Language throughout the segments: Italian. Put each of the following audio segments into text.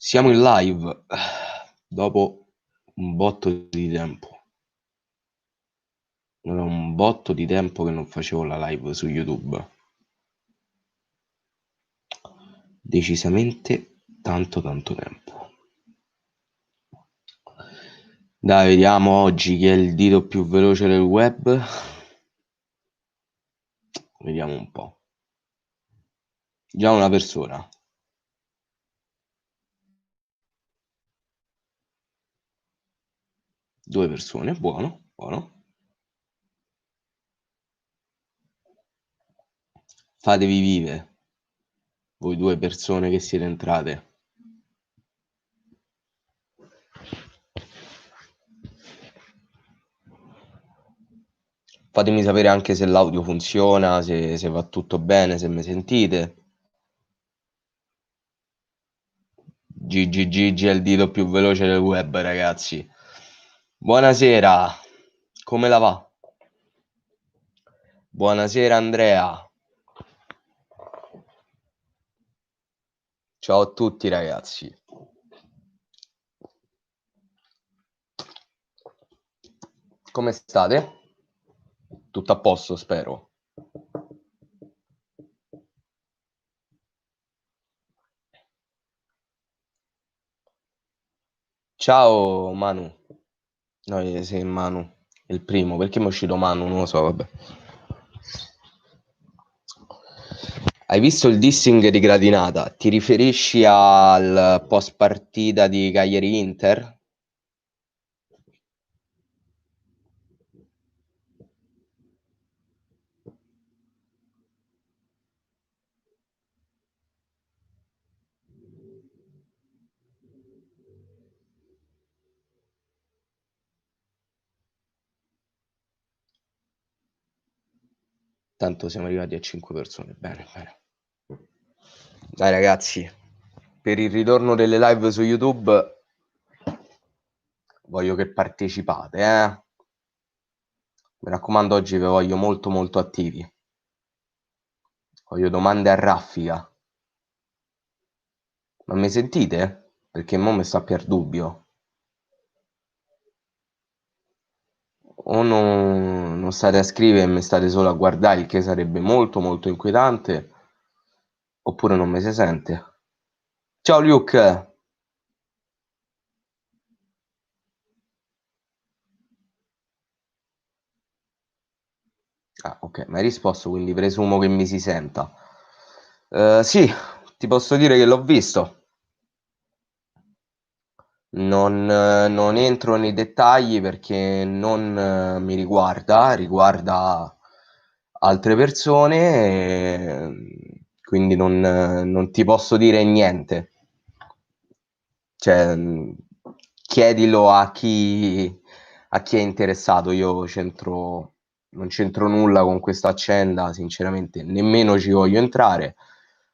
Siamo in live dopo un botto di tempo. Era un botto di tempo che non facevo la live su YouTube. Decisamente tanto tempo. Dai, vediamo oggi chi è il dito più veloce del web. Vediamo un po'. Già una persona. Due persone, buono, buono. Fatevi vive, voi due persone che siete entrate. Fatemi sapere anche se l'audio funziona, se va tutto bene, se mi sentite. Gigi è il dito più veloce del web, ragazzi. Buonasera, come la va? Buonasera Andrea. Ciao a tutti ragazzi. Come state? Tutto a posto, spero. Ciao Manu. No, sì, Manu, il primo. Perché mi è uscito Manu? Non lo so, vabbè. Hai visto il dissing di Gradinata? Ti riferisci al post partita di Cagliari Inter? Tanto siamo arrivati a 5 persone. Bene, bene. Dai ragazzi, per il ritorno delle live su YouTube voglio che partecipate, Mi raccomando, oggi vi voglio molto attivi. Voglio domande a raffica. Ma mi sentite? Perché mo mi sta per dubbio. O non state a scrivere e mi state solo a guardare, il che sarebbe molto inquietante, oppure non mi si sente. Ciao Luke! Ah, ok, mi hai risposto, quindi presumo che mi si senta. Sì, ti posso dire che l'ho visto. Non entro nei dettagli perché non mi riguarda altre persone, quindi non ti posso dire niente. Cioè, chiedilo a chi è interessato. Io non c'entro nulla con questa accenda, sinceramente, nemmeno ci voglio entrare,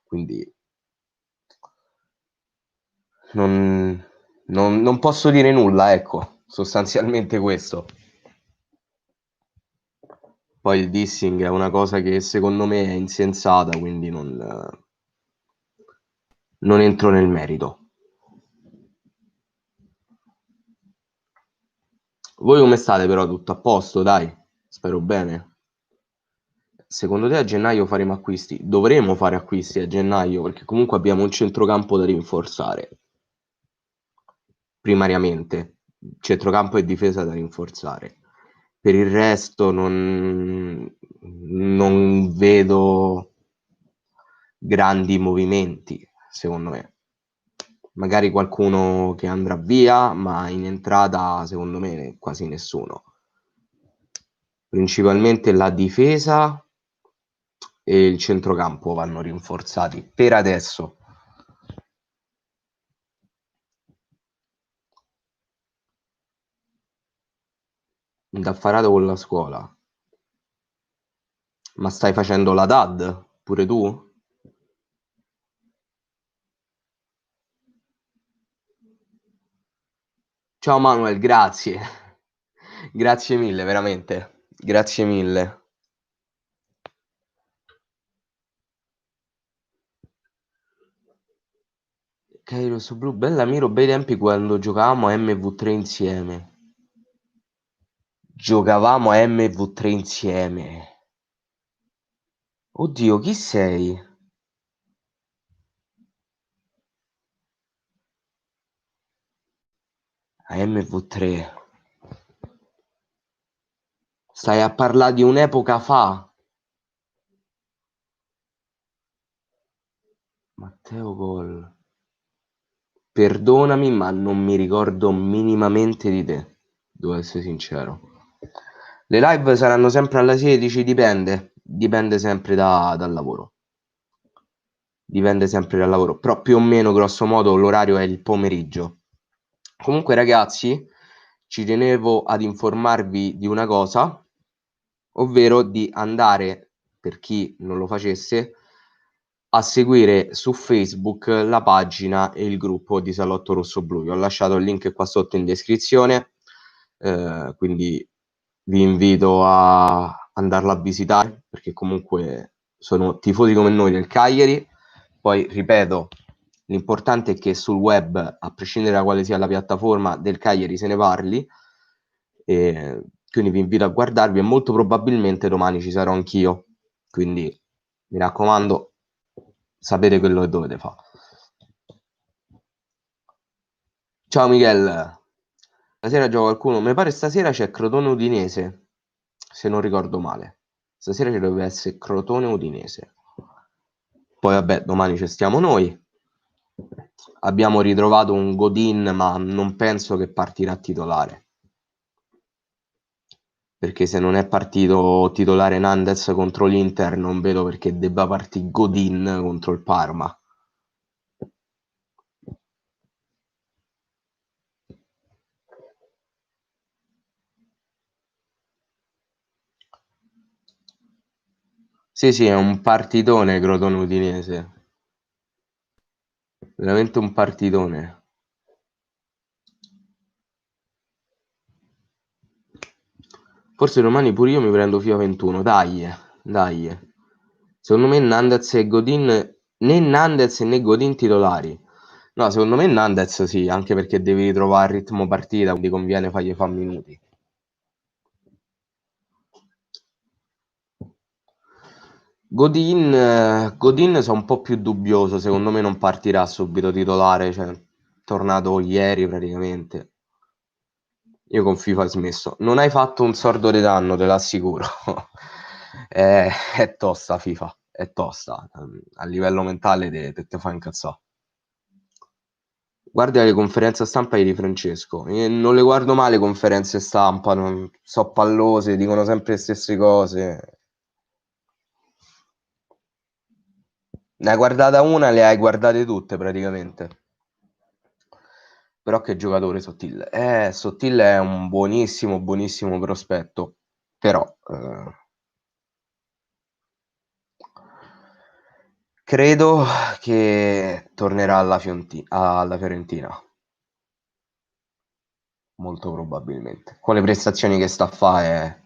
quindi non, non posso dire nulla, ecco, sostanzialmente questo. Poi il dissing è una cosa che secondo me è insensata, quindi non entro nel merito. Voi come state però? Tutto a posto, dai? Spero bene. Secondo te a gennaio faremo acquisti? Dovremo fare acquisti a gennaio perché comunque abbiamo un centrocampo da rinforzare, primariamente. Centrocampo e difesa da rinforzare. Per il resto non vedo grandi movimenti, secondo me. Magari qualcuno che andrà via, ma in entrata, secondo me, quasi nessuno. Principalmente la difesa e il centrocampo vanno rinforzati per adesso. Indaffarato con la scuola. Ma stai facendo la DAD pure tu? Ciao Manuel, grazie. Grazie mille, veramente. Grazie mille. Cagliari Rossoblu, bella Miro, bei tempi quando giocavamo a MV3 insieme. Giocavamo a MV3 insieme. Oddio, chi sei? A MV3. Stai a parlare di un'epoca fa. Matteo Gol. Perdonami, ma non mi ricordo minimamente di te, devo essere sincero. Le live saranno sempre alle 16, dipende sempre dal lavoro. Dipende sempre dal lavoro, però più o meno, grosso modo, l'orario è il pomeriggio. Comunque, ragazzi, ci tenevo ad informarvi di una cosa, ovvero di andare, per chi non lo facesse, a seguire su Facebook la pagina e il gruppo di Salotto Rosso Blu. Vi ho lasciato il link qua sotto in descrizione, quindi vi invito a andarla a visitare, perché comunque sono tifosi come noi del Cagliari. Poi ripeto, l'importante è che sul web, a prescindere da quale sia la piattaforma, del Cagliari se ne parli, e quindi vi invito a guardarvi e molto probabilmente domani ci sarò anch'io, quindi mi raccomando, sapete quello che dovete fare. Ciao Michele, stasera gioca qualcuno? Mi pare stasera c'è Crotone Udinese, se non ricordo male. Stasera ci dovrebbe essere Crotone Udinese. Poi vabbè, domani ci stiamo noi. Abbiamo ritrovato un Godin, ma non penso che partirà titolare. Perché se non è partito titolare Nandez contro l'Inter, non vedo perché debba partire Godin contro il Parma. Sì, sì, è un partitone Crotone Udinese. Veramente un partitone. Forse domani pure io mi prendo FIFA 21. Dai, dai. Secondo me Nandez e Godin, né Nandez né Godin titolari. No, secondo me Nandez sì, anche perché devi ritrovare il ritmo partita, quindi conviene fargli fa minuti. Godin sono un po' più dubbioso, secondo me non partirà subito titolare, cioè tornato ieri praticamente. Io con FIFA ho smesso. Non hai fatto un sordo di danno, te l'assicuro. È tosta FIFA, è tosta. A livello mentale te fa incazzare. Guarda le conferenze stampa di Francesco. Non le guardo mai le conferenze stampa, so pallose, dicono sempre le stesse cose. Ne hai guardata una, le hai guardate tutte praticamente. Però che giocatore Sottile. Sottile è un buonissimo, buonissimo prospetto. Però credo che tornerà alla Fiorentina. Molto probabilmente. Con le prestazioni che sta a fare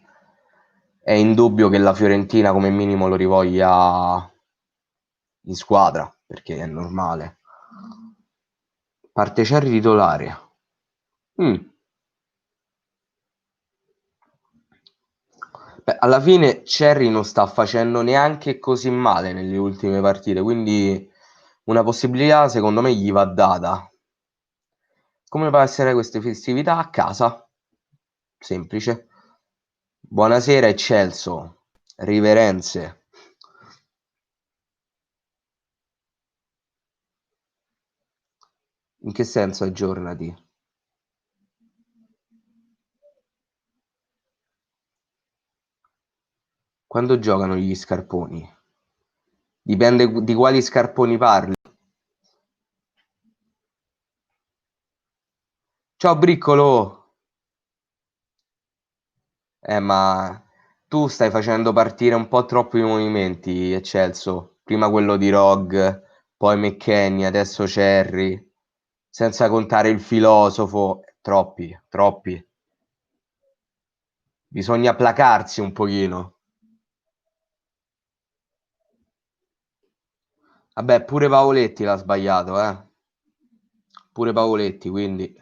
è indubbio che la Fiorentina come minimo lo rivoglia in squadra, perché è normale. Parte Cerri titolare. Mm. Beh, alla fine Cerri non sta facendo neanche così male nelle ultime partite, quindi una possibilità secondo me gli va data. Come passerai queste festività? A casa. Semplice. Buonasera Eccelso. Riverenze. In che senso aggiornati? Quando giocano gli scarponi? Dipende di quali scarponi parli. Ciao Briccolo! Ma tu stai facendo partire un po' troppo i movimenti, Eccelso. Prima quello di Rog, poi McKennie, adesso Cerri. Senza contare il filosofo. Troppi, troppi. Bisogna placarsi un pochino. Vabbè, pure Paoletti l'ha sbagliato, eh. pure Pavoletti, quindi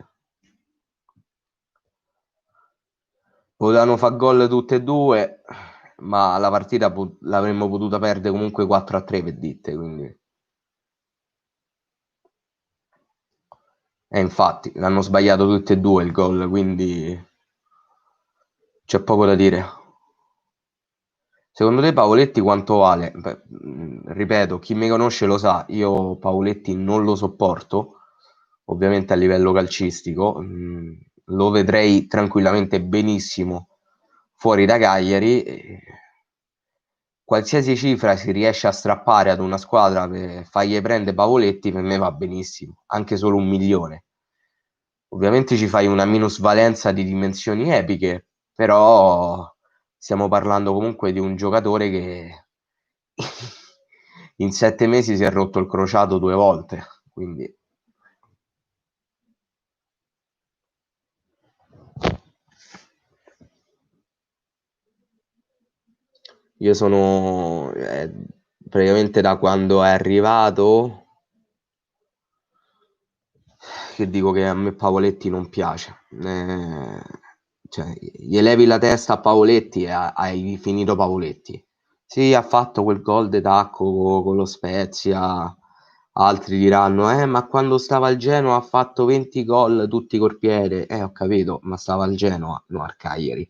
potevano far gol tutte e due, ma la partita l'avremmo potuta perdere comunque 4-3 per dite, quindi infatti l'hanno sbagliato tutte e due il gol, quindi c'è poco da dire. Secondo te Pavoletti quanto vale? Beh, ripeto, chi mi conosce lo sa, io Pavoletti non lo sopporto, ovviamente a livello calcistico, lo vedrei tranquillamente benissimo fuori da Cagliari. Qualsiasi cifra si riesce a strappare ad una squadra per fargli prendere Pavoletti, per me va benissimo, anche solo 1 milione. Ovviamente ci fai una minusvalenza di dimensioni epiche, però stiamo parlando comunque di un giocatore che in 7 mesi si è rotto il crociato 2 volte, quindi io sono praticamente da quando è arrivato che dico che a me Pavoletti non piace. Cioè, gli levi la testa a Pavoletti e hai finito Pavoletti. Sì, ha fatto quel gol de tacco con lo Spezia. Altri diranno, ma quando stava al Genoa ha fatto 20 gol tutti col piede. Ho capito, ma stava al Genoa, no al Cagliari.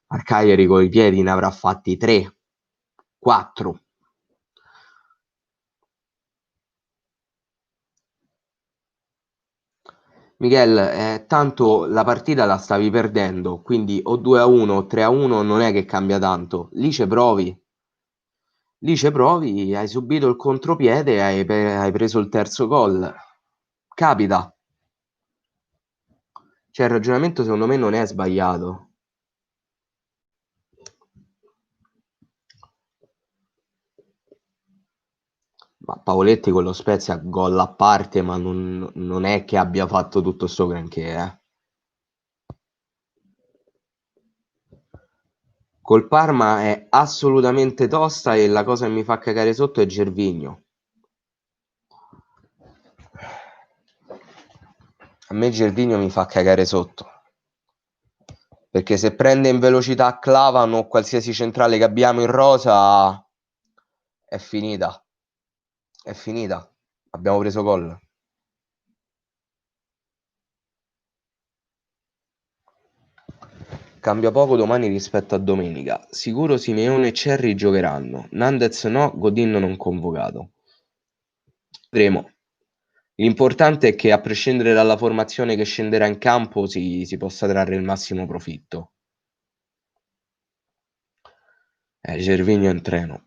Al Cagliari con i piedi ne avrà fatti 3, 4. Michel, tanto la partita la stavi perdendo, quindi o 2-1 o 3-1 non è che cambia tanto. Lì ci provi, hai subito il contropiede e hai preso il terzo gol. Capita. Cioè, il ragionamento secondo me non è sbagliato. Ma Pavoletti con lo Spezia gol a parte, ma non è che abbia fatto tutto sto granché, eh. Col Parma è assolutamente tosta e la cosa che mi fa cagare sotto è Gervinho. A me Gervinho mi fa cagare sotto. Perché se prende in velocità Clavan o qualsiasi centrale che abbiamo in rosa, è finita. È finita. Abbiamo preso gol. Cambia poco domani rispetto a domenica. Sicuro Simeone e Cerri giocheranno. Nandez no, Godin non convocato. Vedremo. L'importante è che a prescindere dalla formazione che scenderà in campo si possa trarre il massimo profitto. Gervinho in treno.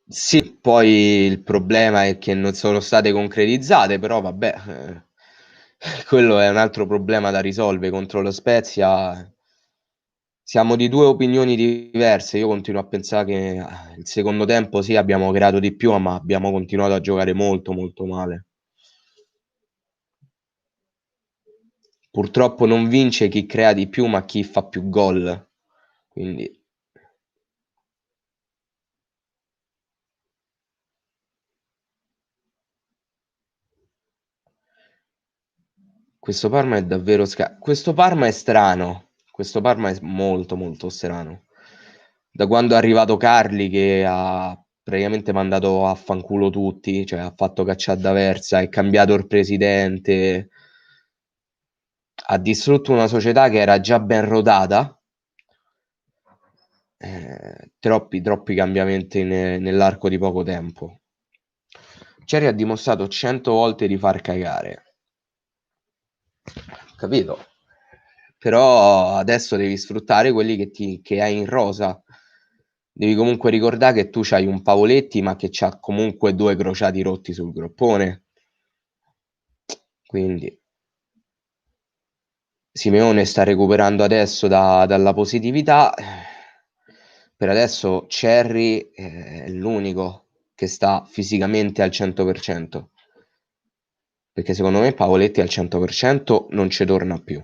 Sì, poi il problema è che non sono state concretizzate, però vabbè, quello è un altro problema da risolvere contro lo Spezia. Siamo di due opinioni diverse. Io continuo a pensare che il secondo tempo sì, abbiamo creato di più, ma abbiamo continuato a giocare molto molto male. Purtroppo non vince chi crea di più, ma chi fa più gol. Quindi questo Parma è davvero questo Parma è strano. Questo Parma è molto molto strano. Da quando è arrivato Carli che ha praticamente mandato a fanculo tutti, cioè ha fatto cacciare d'Aversa, è cambiato il presidente, ha distrutto una società che era già ben rodata. Troppi cambiamenti nell'arco di poco tempo. Cherry ha dimostrato 100 volte di far cagare. Capito? Però adesso devi sfruttare quelli che hai in rosa. Devi comunque ricordare che tu c'hai un Pavoletti, ma che c'ha comunque 2 crociati rotti sul groppone. Quindi Simeone sta recuperando adesso dalla positività. Per adesso Cherry è l'unico che sta fisicamente al 100%. Perché secondo me Pavoletti al 100% non ci torna più.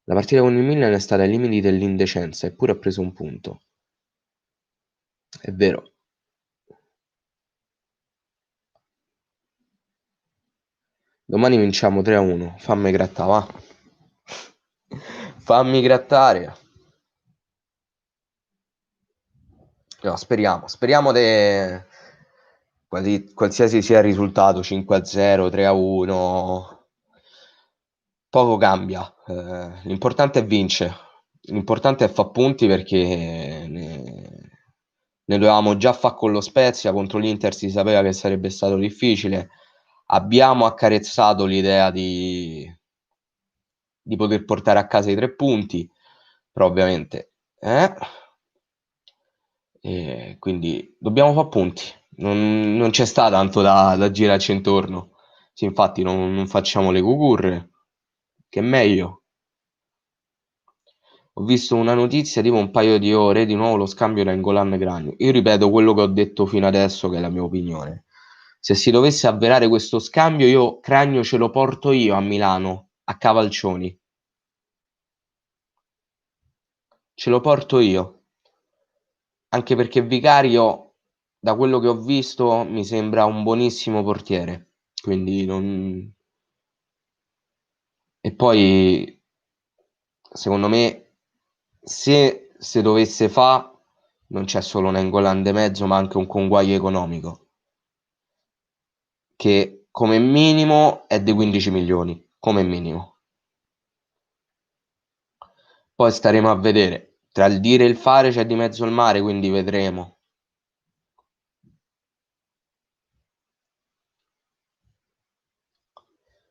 La partita con il Milan è stata ai limiti dell'indecenza, eppure ha preso un punto. È vero. Domani vinciamo 3-1. Fammi grattare, va. Fammi grattare. No, speriamo qualsiasi sia il risultato, 5-0, 3-1, poco cambia. L'importante è vincere, l'importante è fare punti perché ne dovevamo già fare con lo Spezia, contro l'Inter si sapeva che sarebbe stato difficile. Abbiamo accarezzato l'idea di poter portare a casa i 3 punti, però ovviamente e quindi dobbiamo fare punti. Non c'è sta tanto da girarci intorno. Sì, infatti non facciamo le cucurre, che è meglio. Ho visto una notizia tipo un paio di ore, di nuovo lo scambio da N'Golan Cranio. Io ripeto quello che ho detto fino adesso, che è la mia opinione. Se si dovesse avverare questo scambio, io Cranio ce lo porto io a Milano, a Cavalcioni. Ce lo porto io. Anche perché Vicario, da quello che ho visto, mi sembra un buonissimo portiere. Quindi non... E poi, secondo me, se dovesse fa, non c'è solo un N'Golan de mezzo, ma anche un conguaglio economico, che come minimo è di 15 milioni, come minimo. Poi staremo a vedere. Tra il dire e il fare c'è di mezzo il mare, quindi vedremo.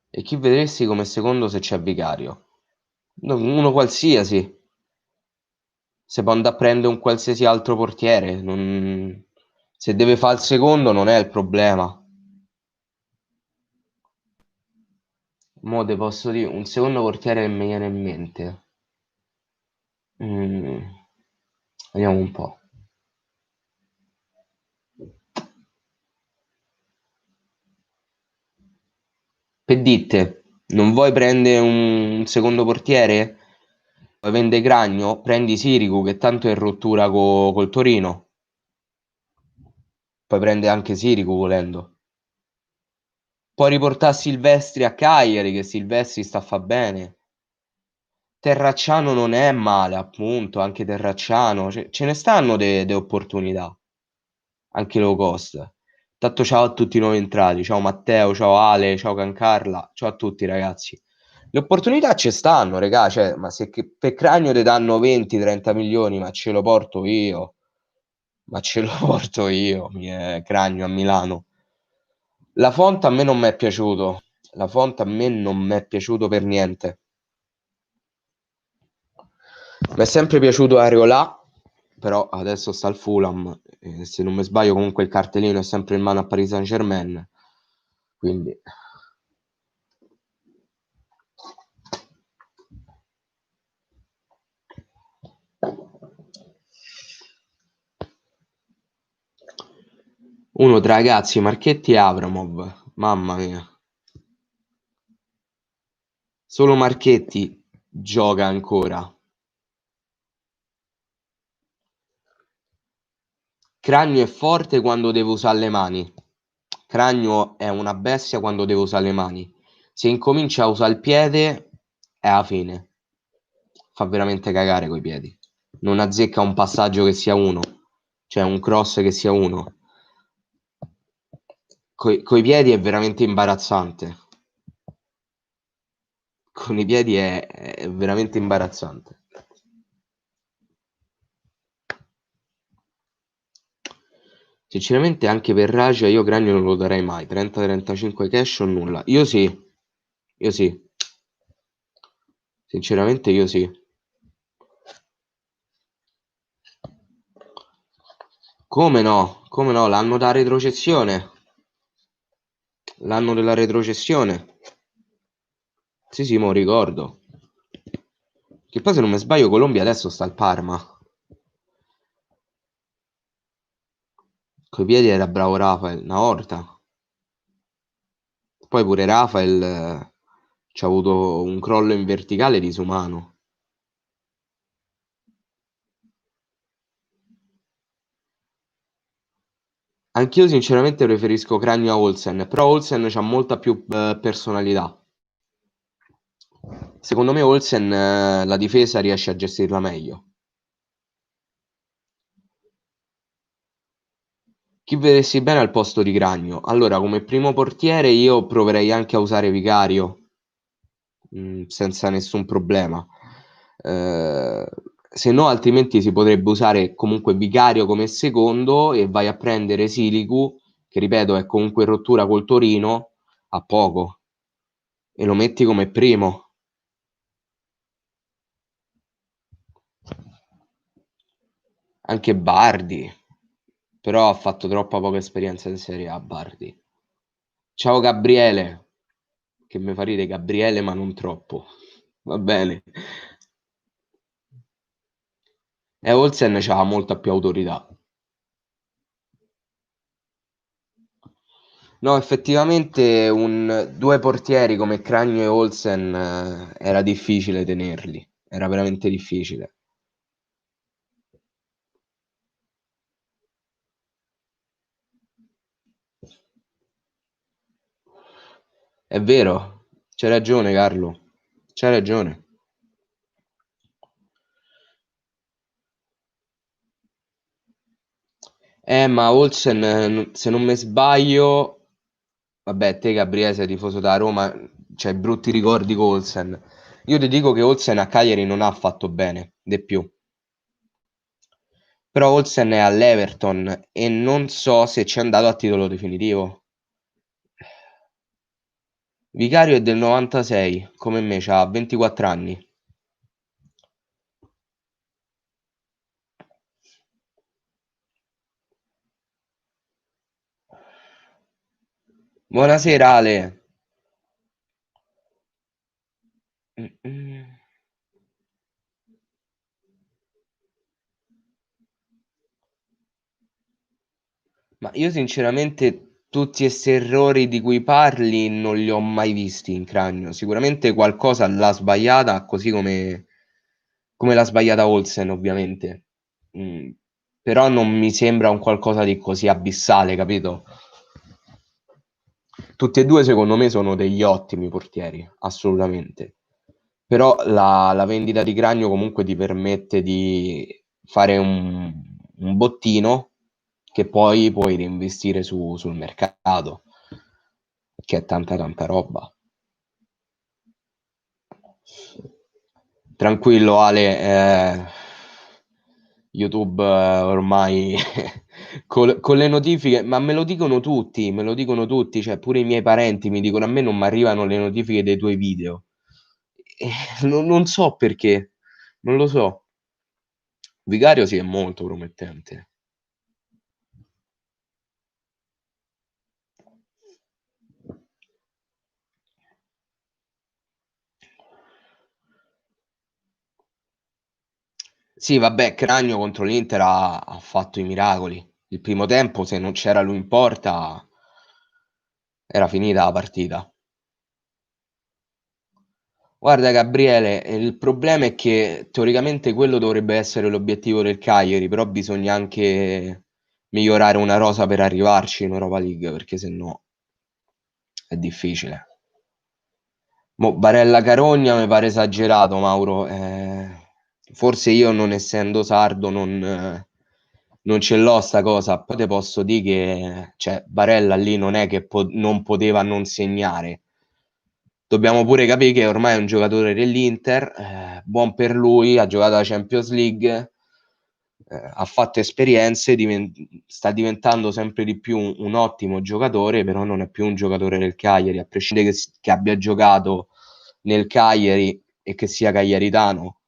E chi vedresti come secondo se c'è Vicario? Uno qualsiasi. Se può andare a prendere un qualsiasi altro portiere, se deve fare il secondo non è il problema. Mo' te posso dire un secondo portiere che mi viene in mente. Mm, Vediamo un po'. Che dite? Non vuoi prendere un secondo portiere? Vuoi vendere Gragno? Prendi Sirigu che tanto è in rottura col Torino. Puoi prendere anche Sirigu volendo. Puoi riportare Silvestri a Cagliari, che Silvestri sta a fa bene. Terracciano non è male, appunto, anche Terracciano. Ce ne stanno de opportunità, anche low cost. Tanto ciao a tutti i nuovi entrati. Ciao Matteo, ciao Ale, ciao Cancarla. Ciao a tutti ragazzi. Le opportunità ci stanno, regà. Cioè, ma se per Cranio ti danno 20-30 milioni, ma ce lo porto io. Ma ce lo porto io, Cranio a Milano. La Font a me non mi è piaciuto. La Font a me non mi è piaciuto per niente. Mi è sempre piaciuto Areola, però adesso sta al Fulham. Se non mi sbaglio, comunque il cartellino è sempre in mano a Paris Saint-Germain. Quindi, uno tra ragazzi, Marchetti e Avramov. Mamma mia. Solo Marchetti gioca ancora. Cragno è forte quando deve usare le mani. Cragno è una bestia quando deve usare le mani. Se incomincia a usare il piede, è la fine. Fa veramente cagare coi piedi. Non azzecca un passaggio che sia uno, cioè un cross che sia uno. Coi piedi è veramente imbarazzante. Con i piedi è veramente imbarazzante. Sinceramente anche per Raja io Cragno non lo darei mai. 30-35 cash o nulla. Io sì. Io sì. Sinceramente io sì. Come no? Come no? L'anno da retrocessione. L'anno della retrocessione. Sì, sì, mo ricordo. Che poi se non mi sbaglio Colombia adesso sta al Parma. Coi piedi era bravo Rafael, una orta. Poi pure Rafael ci ha avuto un crollo in verticale disumano. Anch'io sinceramente preferisco Cragno a Olsen, però Olsen c'ha molta più personalità. Secondo me Olsen la difesa riesce a gestirla meglio. Chi vedessi bene al posto di Cragno? Allora, come primo portiere io proverei anche a usare Vicario, senza nessun problema. Eh, Se no, altrimenti si potrebbe usare comunque Vicario come secondo e vai a prendere Silicu, che ripeto è comunque in rottura col Torino, a poco, e lo metti come primo. Anche Bardi, però ha fatto troppa poca esperienza in Serie A, Bardi. Ciao Gabriele, che mi fa ridere Gabriele, ma non troppo. Va bene. E Olsen c'ha molta più autorità. No, effettivamente due portieri come Cragno e Olsen era difficile tenerli. Era veramente difficile. È vero, c'hai ragione Carlo, c'hai ragione. Ma Olsen, se non mi sbaglio, vabbè, te Gabriele sei tifoso da Roma, c'hai brutti ricordi con Olsen. Io ti dico che Olsen a Cagliari non ha fatto bene, di più. Però Olsen è all'Everton e non so se ci è andato a titolo definitivo. Vicario è del 96, come me, c'ha 24 anni. Buonasera Ale. Mm. Ma io sinceramente tutti questi errori di cui parli non li ho mai visti in Cragno. Sicuramente qualcosa l'ha sbagliata, così come l'ha sbagliata Olsen, ovviamente. Mm, Però non mi sembra un qualcosa di così abissale, capito? Tutti e due, secondo me, sono degli ottimi portieri, assolutamente. Però la vendita di Cragno comunque ti permette di fare un bottino che poi puoi reinvestire sul mercato, che è tanta tanta roba. Tranquillo Ale, YouTube ormai con le notifiche, ma me lo dicono tutti, cioè pure i miei parenti mi dicono a me non mi arrivano le notifiche dei tuoi video. Non so perché, non lo so. Vicario sì, è molto promettente. Sì, vabbè, Cragno contro l'Inter ha fatto i miracoli. Il primo tempo, se non c'era lui in porta, era finita la partita. Guarda Gabriele, il problema è che teoricamente quello dovrebbe essere l'obiettivo del Cagliari, però bisogna anche migliorare una rosa per arrivarci in Europa League, perché se no è difficile. Mo, Barella Carogna mi pare esagerato, Mauro. Forse io, non essendo sardo, non ce l'ho sta cosa. Poi te posso dire che cioè, Barella lì non è che non poteva non segnare. Dobbiamo pure capire che ormai è un giocatore dell'Inter, buon per lui, ha giocato la Champions League, ha fatto esperienze, sta diventando sempre di più un ottimo giocatore, però non è più un giocatore del Cagliari, a prescindere che abbia giocato nel Cagliari e che sia cagliaritano,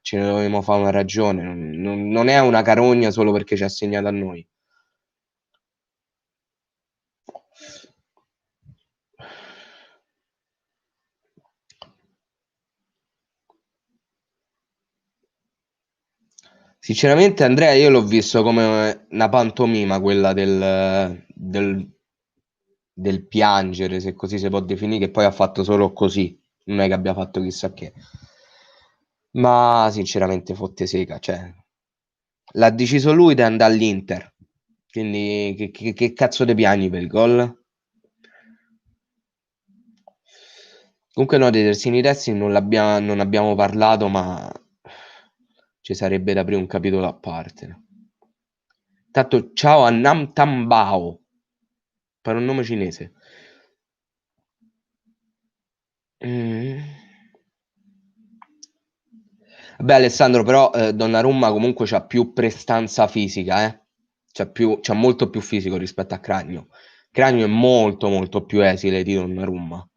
ce ne dovremmo fare una ragione, non è una carogna solo perché ci ha segnato a noi. Sinceramente, Andrea, io l'ho visto come una pantomima, quella del piangere, se così si può definire, che poi ha fatto solo così, non è che abbia fatto chissà che. Ma sinceramente fotte seca, cioè, l'ha deciso lui di andare all'Inter. Quindi che cazzo de piani per il gol? Comunque no, dei terzini destri non abbiamo parlato, ma ci sarebbe da aprire un capitolo a parte. Tanto ciao a Nam Tambao, per un nome cinese. Mm. Vabbè Alessandro, però Donnarumma comunque c'ha più prestanza fisica, eh? C'ha molto più fisico rispetto a Cragno. Cragno è molto molto più esile di Donnarumma.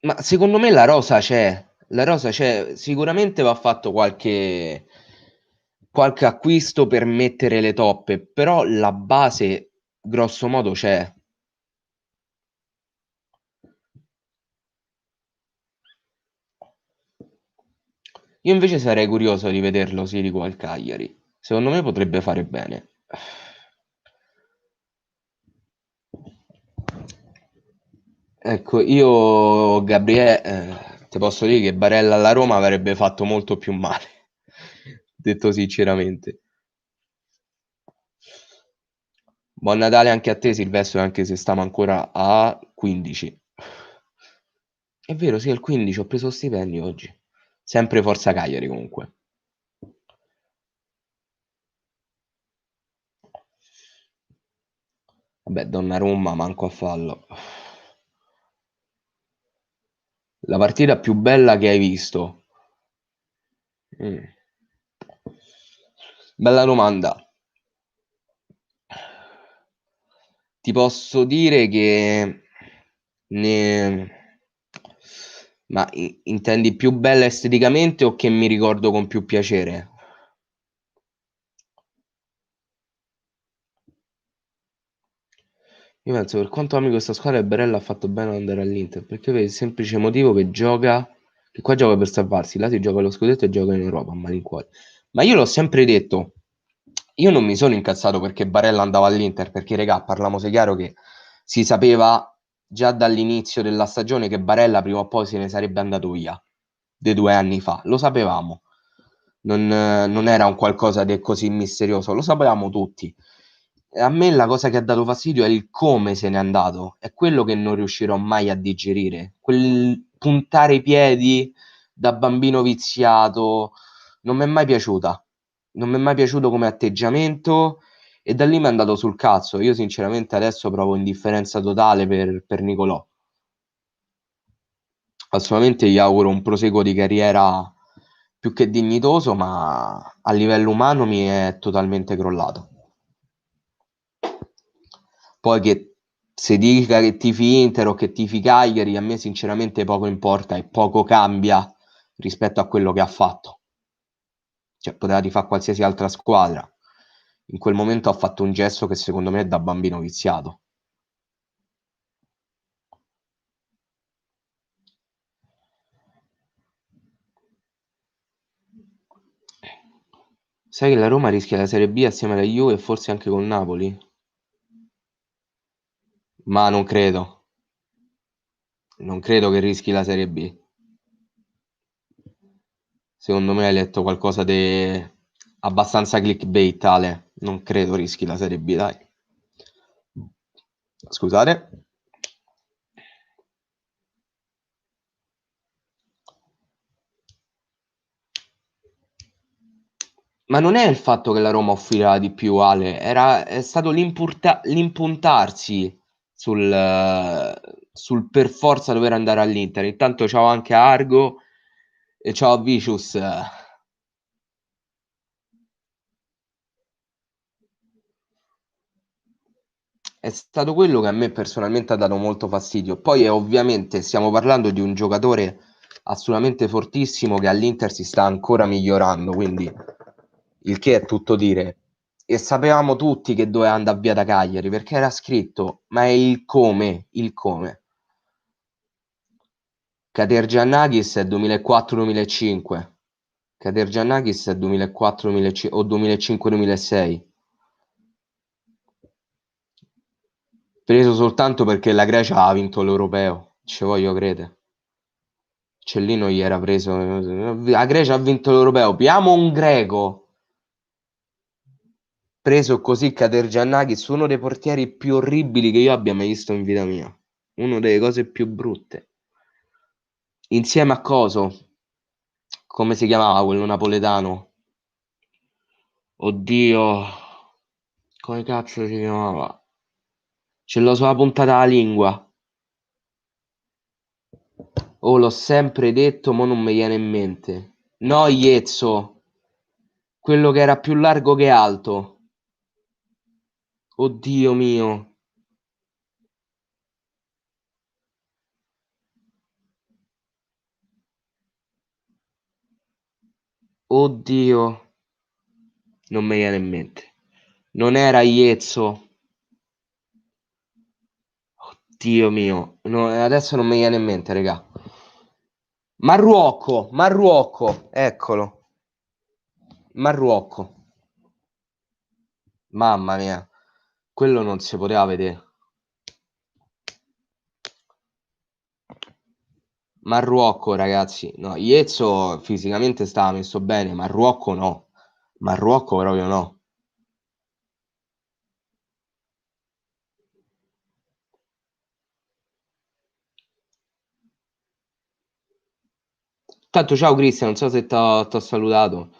Ma secondo me la rosa c'è, sicuramente va fatto qualche acquisto per mettere le toppe, però la base grosso modo c'è. Io invece sarei curioso di vederlo Sirigu al Cagliari. Secondo me potrebbe fare bene. Ecco, io Gabriele, ti posso dire che Barella alla Roma avrebbe fatto molto più male, detto sinceramente. Buon Natale anche a te Silvestro, anche se stiamo ancora a 15. È vero, sì, è il 15, ho preso stipendio oggi. Sempre Forza Cagliari comunque. Vabbè, Donnarumma, manco a fallo. La partita più bella che hai visto? Mm. Bella domanda. Ti posso dire che ne... Ma intendi più bella esteticamente o che mi ricordo con più piacere? Io penso per quanto ami questa squadra Barella ha fatto bene ad andare all'Inter, perché per il semplice motivo che qua gioca per salvarsi, là si gioca lo scudetto e gioca in Europa a malincuore. Ma io l'ho sempre detto, io non mi sono incazzato perché Barella andava all'Inter, perché regà, parliamoci chiaro che si sapeva già dall'inizio della stagione che Barella prima o poi se ne sarebbe andato via, dei 2 anni fa, lo sapevamo, non era un qualcosa di così misterioso, lo sapevamo tutti. A me la cosa che ha dato fastidio è il come se n'è andato, è quello che non riuscirò mai a digerire, quel puntare i piedi da bambino viziato, non mi è mai piaciuta, non mi è mai piaciuto come atteggiamento e da lì mi è andato sul cazzo. Io sinceramente adesso provo indifferenza totale per Nicolò. Assolutamente gli auguro un proseguo di carriera più che dignitoso, ma a livello umano mi è totalmente crollato. Poi che se dica che tifi Inter o che tifi Cagliari, a me sinceramente poco importa e poco cambia rispetto a quello che ha fatto. Cioè, poteva di fare qualsiasi altra squadra. In quel momento ha fatto un gesto che secondo me è da bambino viziato. Sai che la Roma rischia la Serie B assieme alla Juve e forse anche col Napoli? Ma non credo. Non credo che rischi la Serie B. Secondo me hai letto qualcosa di abbastanza clickbait, tale. Non credo rischi la Serie B, dai. Scusate. Ma non è il fatto che la Roma offriva di più, Ale, è stato l'impuntarsi sul per forza dover andare all'Inter. Intanto ciao anche a Argo e ciao a Vicious. È stato quello che a me personalmente ha dato molto fastidio. Poi ovviamente stiamo parlando di un giocatore assolutamente fortissimo che all'Inter si sta ancora migliorando, quindi il che è tutto dire. E sapevamo tutti che doveva andare via da Cagliari perché era scritto, ma è il come, il come. Kader Giannakis è 2004-2005. Kader Giannakis è 2004-2005 o 2005-2006. Preso soltanto perché la Grecia ha vinto l'Europeo, ci voglio credere. Cioè lì non gli era preso. La Grecia ha vinto l'Europeo. Piamo un greco preso così Kader Giannakis, uno dei portieri più orribili che io abbia mai visto in vita mia. Una delle cose più brutte. Insieme a Coso, come si chiamava quello napoletano? Oddio, come cazzo si chiamava? Ce l'ho sulla punta della lingua. Oh, l'ho sempre detto, ma non mi viene in mente. No, Iezzo, quello che era più largo che alto. Oddio mio. Oddio, non mi viene in mente. Non era Iezzo. Dio mio, adesso non mi viene in mente, raga. Marruocco, Marruocco, eccolo. Marruocco. Mamma mia, quello non si poteva vedere. Marruocco, ragazzi. No, Iezzo fisicamente stava messo bene, Marruocco no. Marruocco proprio no. Tanto ciao Cristian, non so se t'ho salutato.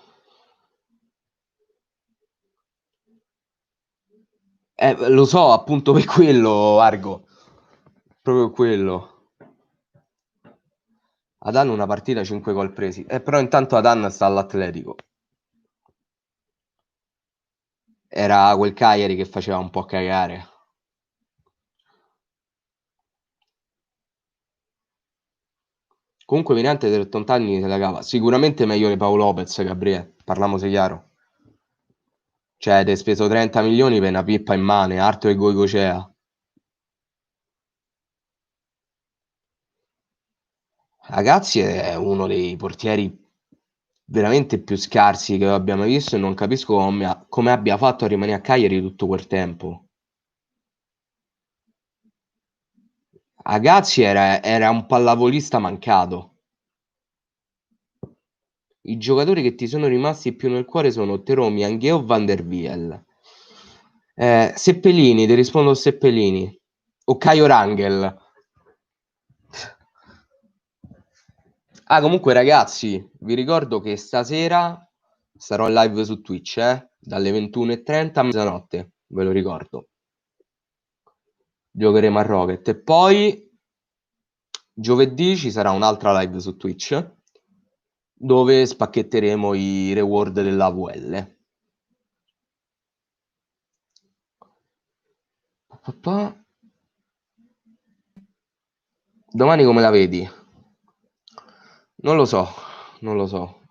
Lo so, appunto per quello, Argo. Proprio quello. Adan una partita 5 gol presi. Però intanto Adan sta all'Atletico. Era quel Cagliari che faceva un po' cagare. Comunque Mirante 38 anni se la cava. Sicuramente meglio di Paolo Lopez, Gabriele. Parliamoci chiaro. Cioè, ti hai speso 30 milioni per una pippa in mano, Arto e Goicocea. Ragazzi è uno dei portieri veramente più scarsi che abbiamo visto e non capisco come abbia fatto a rimanere a Cagliari tutto quel tempo. Ragazzi era un pallavolista mancato. I giocatori che ti sono rimasti più nel cuore sono Teromi, Angheo, Van der Wiel. Seppellini, ti rispondo Seppellini. O Caio Rangel. Ah, comunque ragazzi, vi ricordo che stasera sarò in live su Twitch, dalle 21:30 a mezzanotte, ve lo ricordo. Giocheremo a Rocket e poi giovedì ci sarà un'altra live su Twitch dove spacchetteremo i reward dell'AVL. Domani come la vedi? Non lo so, non lo so.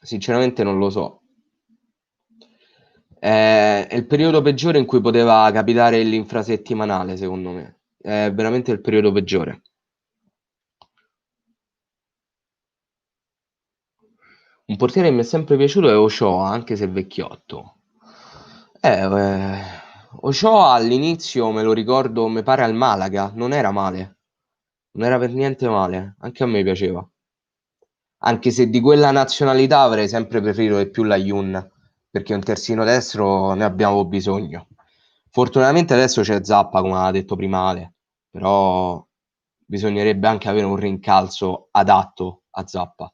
Sinceramente non lo so. È il periodo peggiore in cui poteva capitare l'infrasettimanale, secondo me. È veramente il periodo peggiore. Un portiere che mi è sempre piaciuto è Ochoa, anche se vecchiotto. Ochoa all'inizio me lo ricordo, mi pare al Malaga, non era male. Non era per niente male, anche a me piaceva. Anche se di quella nazionalità avrei sempre preferito di più la Jun, perché un terzino destro ne abbiamo bisogno. Fortunatamente adesso c'è Zappa, come ha detto prima Ale, però bisognerebbe anche avere un rincalzo adatto a Zappa.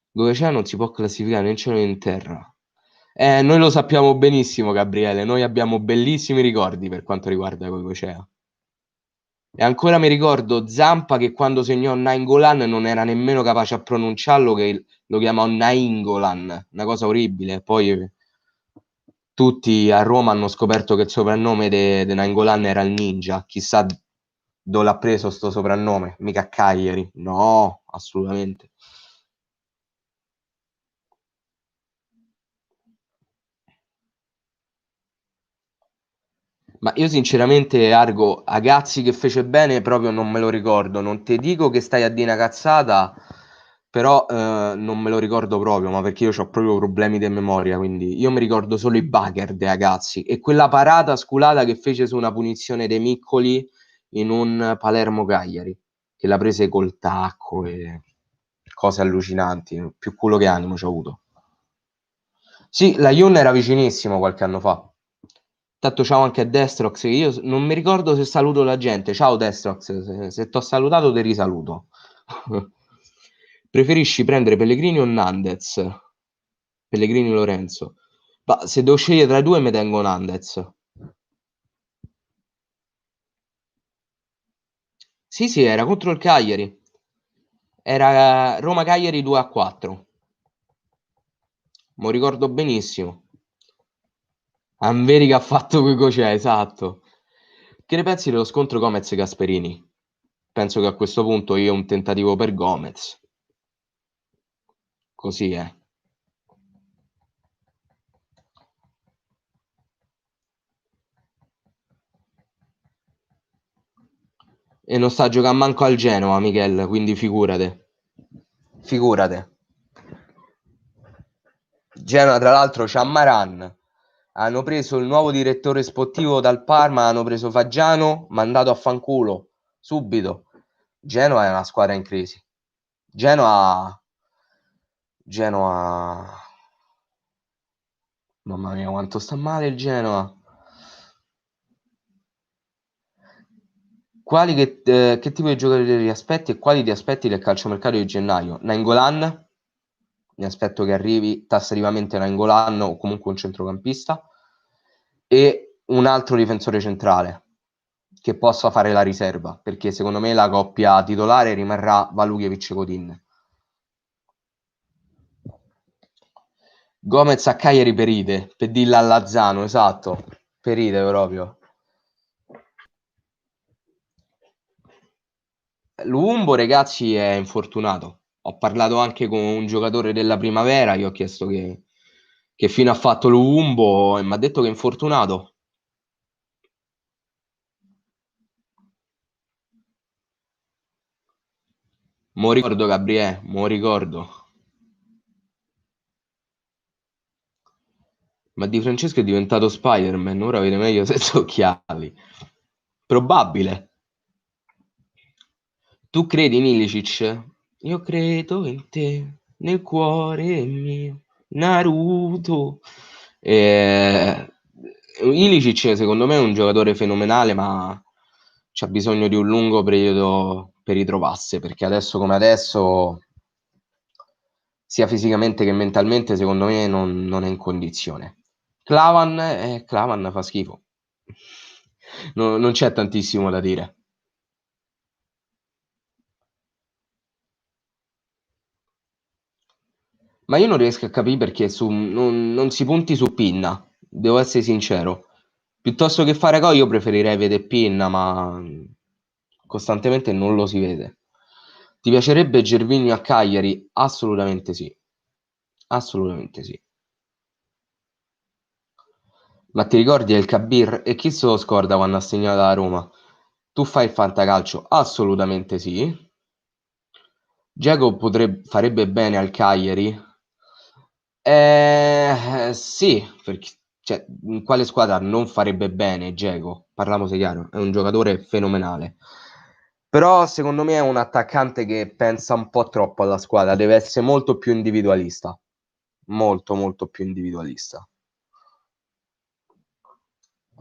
Dove c'è non si può classificare né in cielo né in terra. Noi lo sappiamo benissimo, Gabriele, noi abbiamo bellissimi ricordi per quanto riguarda Goicea. E ancora mi ricordo Zampa che quando segnò Nainggolan non era nemmeno capace a pronunciarlo, che lo chiamò Nainggolan, una cosa orribile. Poi tutti a Roma hanno scoperto che il soprannome di Nainggolan era il Ninja. Chissà dove l'ha preso sto soprannome, mica a Cagliari. No, assolutamente. Ma io sinceramente, Argo, Agazzi che fece bene proprio non me lo ricordo. Non ti dico che stai a dire una cazzata, Però non me lo ricordo proprio, ma perché io ho proprio problemi di memoria, quindi io mi ricordo solo i Bagher dei ragazzi e quella parata sculata che fece su una punizione dei Miccoli in un Palermo-Cagliari, che la prese col tacco e cose allucinanti, più culo che animo ci ho avuto. Sì, la Jun era vicinissimo qualche anno fa. Tanto ciao anche a Destrox, io non mi ricordo se saluto la gente. Ciao Destrox, se ti ho salutato ti risaluto. Preferisci prendere Pellegrini o Nandez? Pellegrini o Lorenzo? Ma se devo scegliere tra i due mi tengo Nandez. Sì, sì, era contro il Cagliari. Era Roma-Cagliari 2-4. Me lo ricordo benissimo. Amberi che ha fatto quei cocè, esatto. Che ne pensi dello scontro Gomez-Gasperini? Penso che a questo punto io ho un tentativo per Gomez. Così è. E non sta giocando manco al Genoa, Michel, quindi figurate. Figurate. Genoa, tra l'altro, c'ha Maran. Hanno preso il nuovo direttore sportivo dal Parma, hanno preso Faggiano, mandato a fanculo subito. Genoa è una squadra in crisi. Genoa, Genoa, mamma mia, quanto sta male il Genoa. Che tipo di giocatori ti aspetti e quali ti aspetti del calciomercato di gennaio? Nainggolan, mi aspetto che arrivi tassativamente Nainggolan o comunque un centrocampista e un altro difensore centrale che possa fare la riserva, perché secondo me la coppia titolare rimarrà Valujevic-Coutinho. Gomez a Cagliari per Ide, per dirla a Lazzano, esatto, per Ide proprio. Lumbo, ragazzi, è infortunato. Ho parlato anche con un giocatore della Primavera, gli ho chiesto che fine ha fatto Lumbo e mi ha detto che è infortunato. Mo ricordo, Gabriele, mo ricordo. Ma Di Francesco è diventato Spider-Man, ora vede meglio senza occhiali. Probabile. Tu credi in Ilicic? Io credo in te, nel cuore mio, Naruto. Eh, Ilicic secondo me è un giocatore fenomenale, ma c'ha bisogno di un lungo periodo per ritrovarsi, perché adesso come adesso, sia fisicamente che mentalmente, secondo me non è in condizione. Clavan fa schifo. Non c'è tantissimo da dire. Ma io non riesco a capire perché non si punti su Pinna, devo essere sincero. Piuttosto che fare gol io preferirei vedere Pinna, ma costantemente non lo si vede. Ti piacerebbe Gervinho a Cagliari? Assolutamente sì. Assolutamente sì. Ma ti ricordi il Kabir? E chi se lo scorda quando ha segnato la Roma? Tu fai il fantacalcio? Assolutamente sì. Dzeko farebbe bene al Cagliari? Sì, perché cioè, in quale squadra non farebbe bene Dzeko? Parliamoci chiaro, è un giocatore fenomenale. Però secondo me è un attaccante che pensa un po' troppo alla squadra, deve essere molto più individualista. Molto, molto più individualista.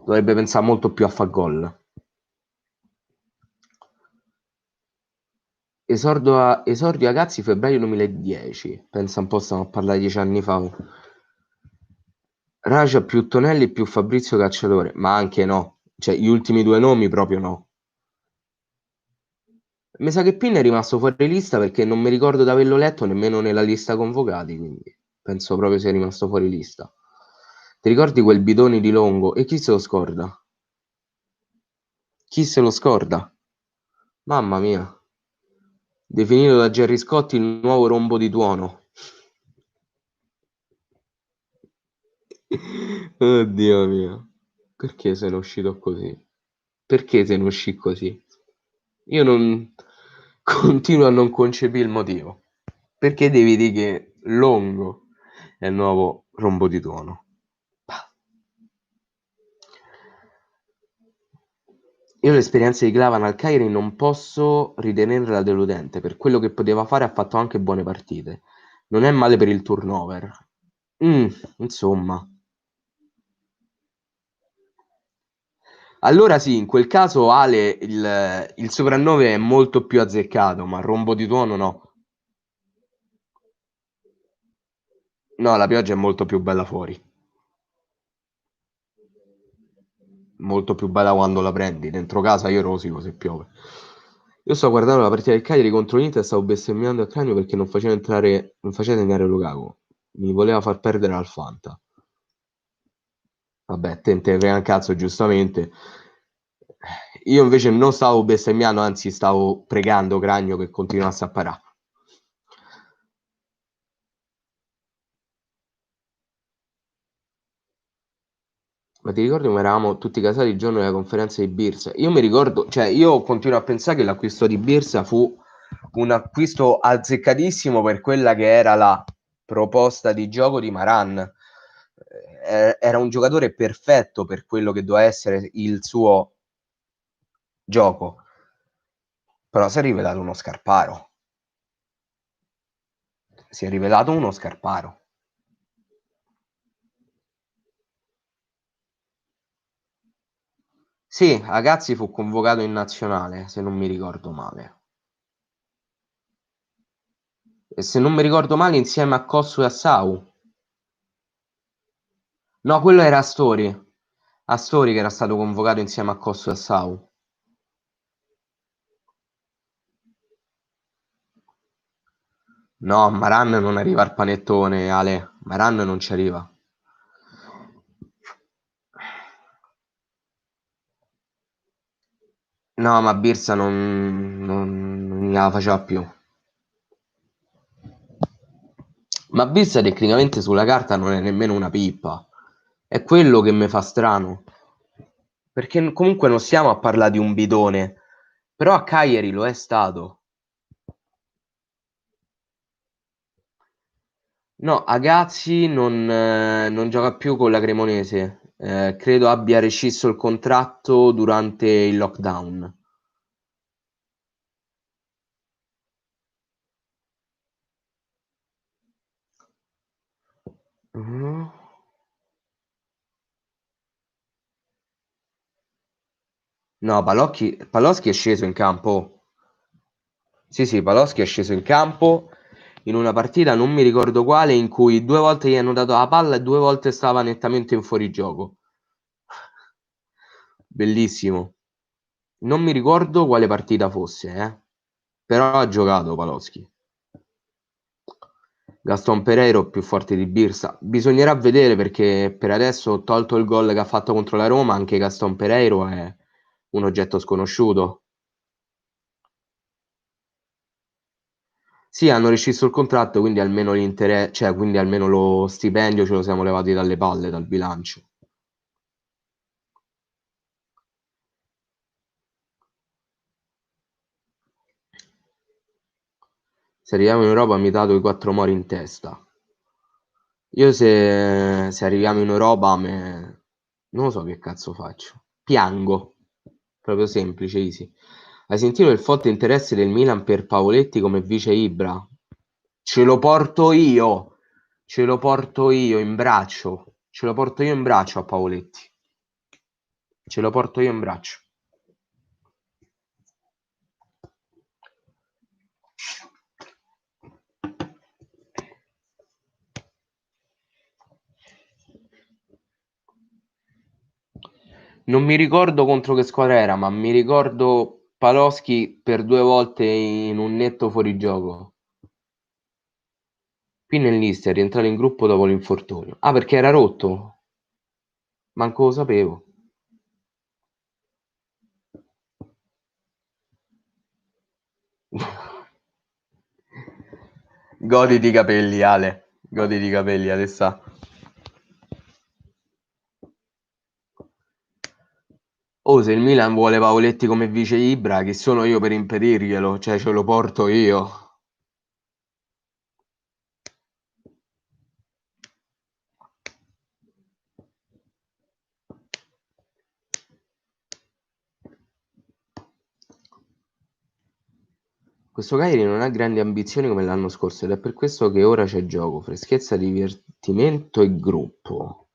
Dovrebbe pensare molto più a far gol. Esordio ragazzi febbraio 2010. Pensa un po', stiamo a parlare 10 anni fa. Raja più Tonelli più Fabrizio Cacciatore, ma anche no. Cioè, gli ultimi due nomi proprio no. Mi sa che Pin è rimasto fuori lista perché non mi ricordo di averlo letto nemmeno nella lista convocati, quindi penso proprio sia rimasto fuori lista. Ti ricordi quel bidone di Longo? E chi se lo scorda? Chi se lo scorda? Mamma mia. Definito da Gerry Scotti il nuovo rombo di tuono. Oddio mio. Perché se ne è uscito così? Perché se ne uscì così? Io non continuo a non concepire il motivo. Perché devi dire che Longo è il nuovo rombo di tuono. Io l'esperienza di Clavan al Cagliari non posso ritenerla deludente, per quello che poteva fare ha fatto anche buone partite. Non è male per il turnover. Mm, insomma. Allora sì, in quel caso Ale il soprannome è molto più azzeccato, ma rombo di tuono no. No, la pioggia è molto più bella fuori. Molto più bella quando la prendi. Dentro casa io rosico se piove. Io sto guardando la partita del Cagliari contro l'Inter e stavo bestemmiando a cranio perché non faceva segnare Lukaku. Mi voleva far perdere al Fanta. Vabbè, te ne frega un cazzo, giustamente. Io invece non stavo bestemmiando, anzi stavo pregando Cragno che continuasse a parare. Ma ti ricordi come eravamo tutti casati il giorno della conferenza di Birsa? Io mi ricordo, cioè io continuo a pensare che l'acquisto di Birsa fu un acquisto azzeccatissimo per quella che era la proposta di gioco di Maran. Era un giocatore perfetto per quello che doveva essere il suo gioco, però si è rivelato uno scarparo. Si è rivelato uno scarparo. Sì, Ragazzi fu convocato in nazionale, se non mi ricordo male. E se non mi ricordo male, insieme a Cossu e a Sau. No, quello era Astori. Astori che era stato convocato insieme a Cossu e a Sau. No, Maran non arriva al panettone, Ale. Maran non ci arriva. No, ma Birsa non gliela faceva più. Ma Birsa tecnicamente sulla carta non è nemmeno una pippa. È quello che mi fa strano. Perché comunque non stiamo a parlare di un bidone. Però a Cagliari lo è stato. No, Agazzi non gioca più con la Cremonese. Credo abbia rescisso il contratto durante il lockdown. Mhm. No, Paloschi è sceso in campo. Sì, sì, Paloschi è sceso in campo in una partita, non mi ricordo quale, in cui due volte gli hanno dato la palla e due volte stava nettamente in fuorigioco. Bellissimo. Non mi ricordo quale partita fosse, però ha giocato Paloschi. Gaston Pereiro più forte di Birsa. Bisognerà vedere perché per adesso, tolto il gol che ha fatto contro la Roma, anche Gaston Pereiro è un oggetto sconosciuto. Sì, hanno rescisso il contratto, quindi almeno cioè, quindi almeno lo stipendio ce lo siamo levati dalle palle, dal bilancio. Se arriviamo in Europa mi dato i quattro mori in testa. Io se arriviamo in Europa non lo so che cazzo faccio. Piango. Proprio semplice, easy. Hai sentito il forte interesse del Milan per Pavoletti come vice Ibra? Ce lo porto io. Ce lo porto io in braccio. Ce lo porto io in braccio a Pavoletti. Ce lo porto io in braccio. Non mi ricordo contro che squadra era, ma mi ricordo Paloschi per due volte in un netto fuorigioco. Qui nell'Ist è rientrato in gruppo dopo l'infortunio. Ah, perché era rotto? Manco lo sapevo. Goditi i capelli, Ale. Goditi i capelli, adesso. Oh, se il Milan vuole Pavoletti come vice Ibra, chi sono io per impedirglielo? Cioè, ce lo porto io. Questo Cagliari non ha grandi ambizioni come l'anno scorso ed è per questo che ora c'è gioco, freschezza, divertimento e gruppo.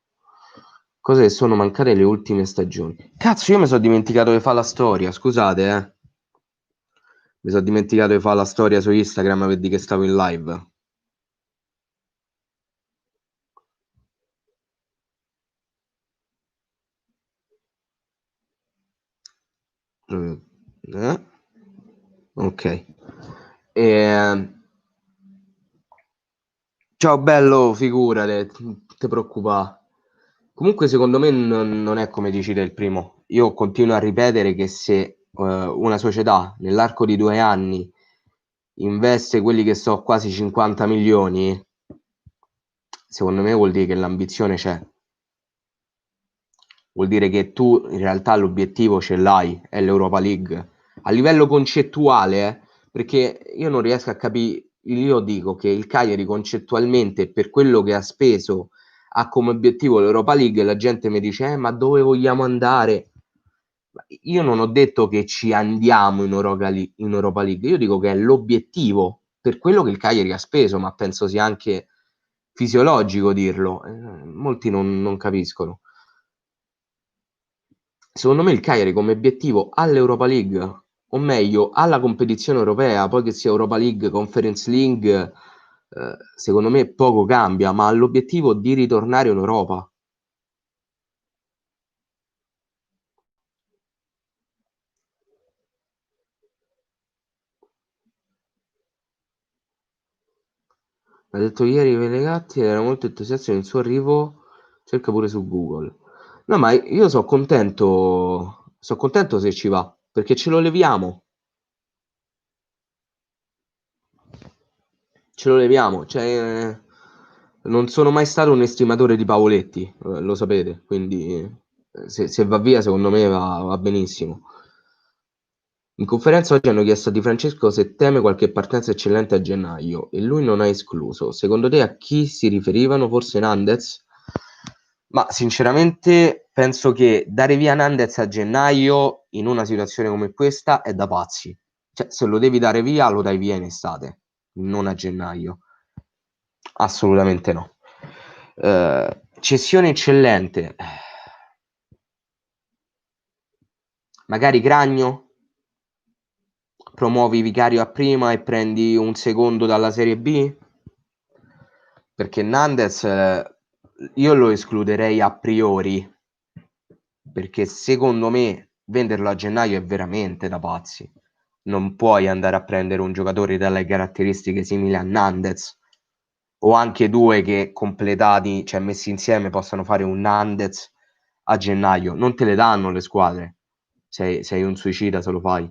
Cose che sono mancate le ultime stagioni. Cazzo, io mi sono dimenticato di fare la storia, scusate, eh. Mi sono dimenticato di fare la storia su Instagram per dire che stavo in live. Eh? Ok. Ciao bello, figurate, te preoccupare. Comunque secondo me non è come dici te il primo. Io continuo a ripetere che se una società nell'arco di 2 anni investe quelli che so quasi 50 milioni, secondo me vuol dire che l'ambizione c'è. Vuol dire che tu in realtà l'obiettivo ce l'hai, è l'Europa League. A livello concettuale, perché io non riesco a capire, io dico che il Cagliari concettualmente per quello che ha speso ha come obiettivo l'Europa League e la gente mi dice ma dove vogliamo andare? Io non ho detto che ci andiamo in Europa League, io dico che è l'obiettivo per quello che il Cagliari ha speso, ma penso sia anche fisiologico dirlo. Molti non capiscono. Secondo me il Cagliari come obiettivo all'Europa League, o meglio alla competizione europea, poi che sia Europa League, Conference League, secondo me poco cambia, ma ha l'obiettivo di ritornare in Europa. Ha detto ieri Velegatti era molto entusiasta nel suo arrivo, cerca pure su Google. No, ma io sono contento se ci va, perché ce lo leviamo. Ce lo leviamo, cioè, non sono mai stato un estimatore di Pavoletti, lo sapete, quindi se va via secondo me va benissimo. In conferenza oggi hanno chiesto a Di Francesco se teme qualche partenza eccellente a gennaio e lui non ha escluso. Secondo te a chi si riferivano? Forse Nandez? Ma sinceramente penso che dare via Nandez a gennaio in una situazione come questa è da pazzi. Cioè, se lo devi dare via, lo dai via in estate, non a gennaio. Assolutamente no. Cessione eccellente. Magari Cragno, promuovi Vicario a prima e prendi un secondo dalla Serie B? Perché Nandez io lo escluderei a priori, perché secondo me venderlo a gennaio è veramente da pazzi. Non puoi andare a prendere un giocatore dalle caratteristiche simili a Nandez o anche due che completati, cioè messi insieme, possano fare un Nandez a gennaio. Non te le danno le squadre. Sei un suicida se lo fai.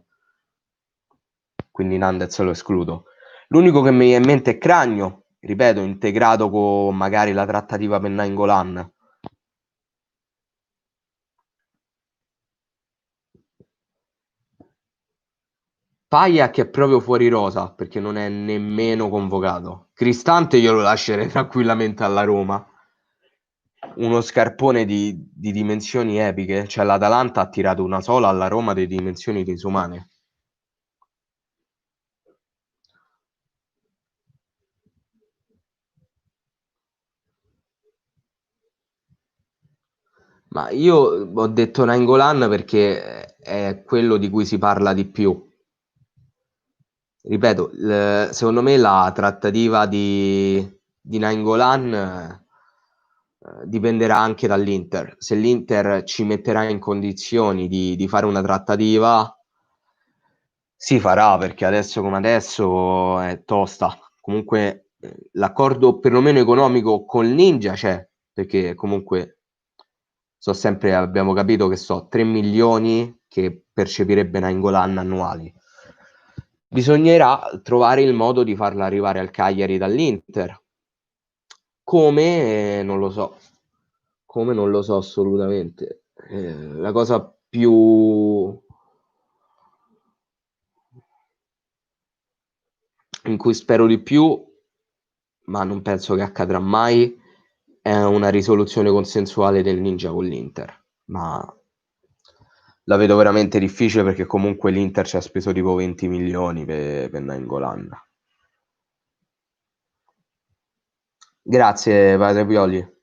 Quindi Nandez lo escludo. L'unico che mi viene in mente è Cragno, ripeto, integrato con magari la trattativa per Nainggolan. Paglia che è proprio fuori rosa perché non è nemmeno convocato. Cristante io lo lascerei tranquillamente alla Roma. Uno scarpone di dimensioni epiche, cioè l'Atalanta ha tirato una sola alla Roma di dimensioni disumane. Ma io ho detto Nainggolan perché è quello di cui si parla di più. Ripeto, secondo me la trattativa di Nainggolan dipenderà anche dall'Inter. Se l'Inter ci metterà in condizioni di fare una trattativa, si farà perché adesso come adesso è tosta. Comunque l'accordo perlomeno economico con Ninja c'è, perché comunque abbiamo capito che 3 milioni che percepirebbe Nainggolan annuali. Bisognerà trovare il modo di farla arrivare al Cagliari dall'Inter. Come? Non lo so. Come non lo so assolutamente. La cosa più in cui spero di più, ma non penso che accadrà mai, è una risoluzione consensuale del Ninja con l'Inter. Ma La vedo veramente difficile perché comunque l'Inter ci ha speso tipo 20 milioni per Nainggolan. Grazie, padre Pioli.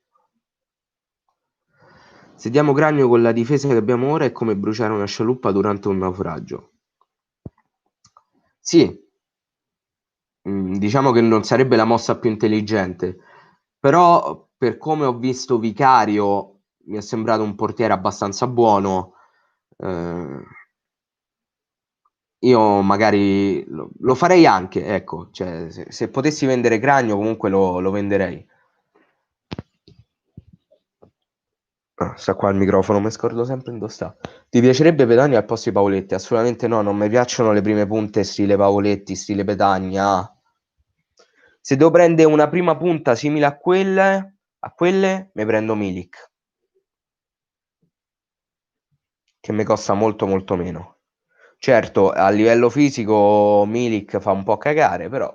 Se diamo Cragno con la difesa che abbiamo ora è come bruciare una scialuppa durante un naufragio. Sì, diciamo che non sarebbe la mossa più intelligente, però per come ho visto Vicario mi è sembrato un portiere abbastanza buono. eh, io magari lo farei anche, ecco, cioè, se potessi vendere Cragno comunque lo venderei. Ah, sta qua il microfono, mi scordo sempre in dove sta. Ti piacerebbe Petagna al posto di Pavoletti? Assolutamente no, non mi piacciono le prime punte stile Pavoletti, stile Petagna. Se devo prendere una prima punta simile a quelle mi prendo Milik, che mi costa molto molto meno. Certo, a livello fisico Milik fa un po' cagare, però.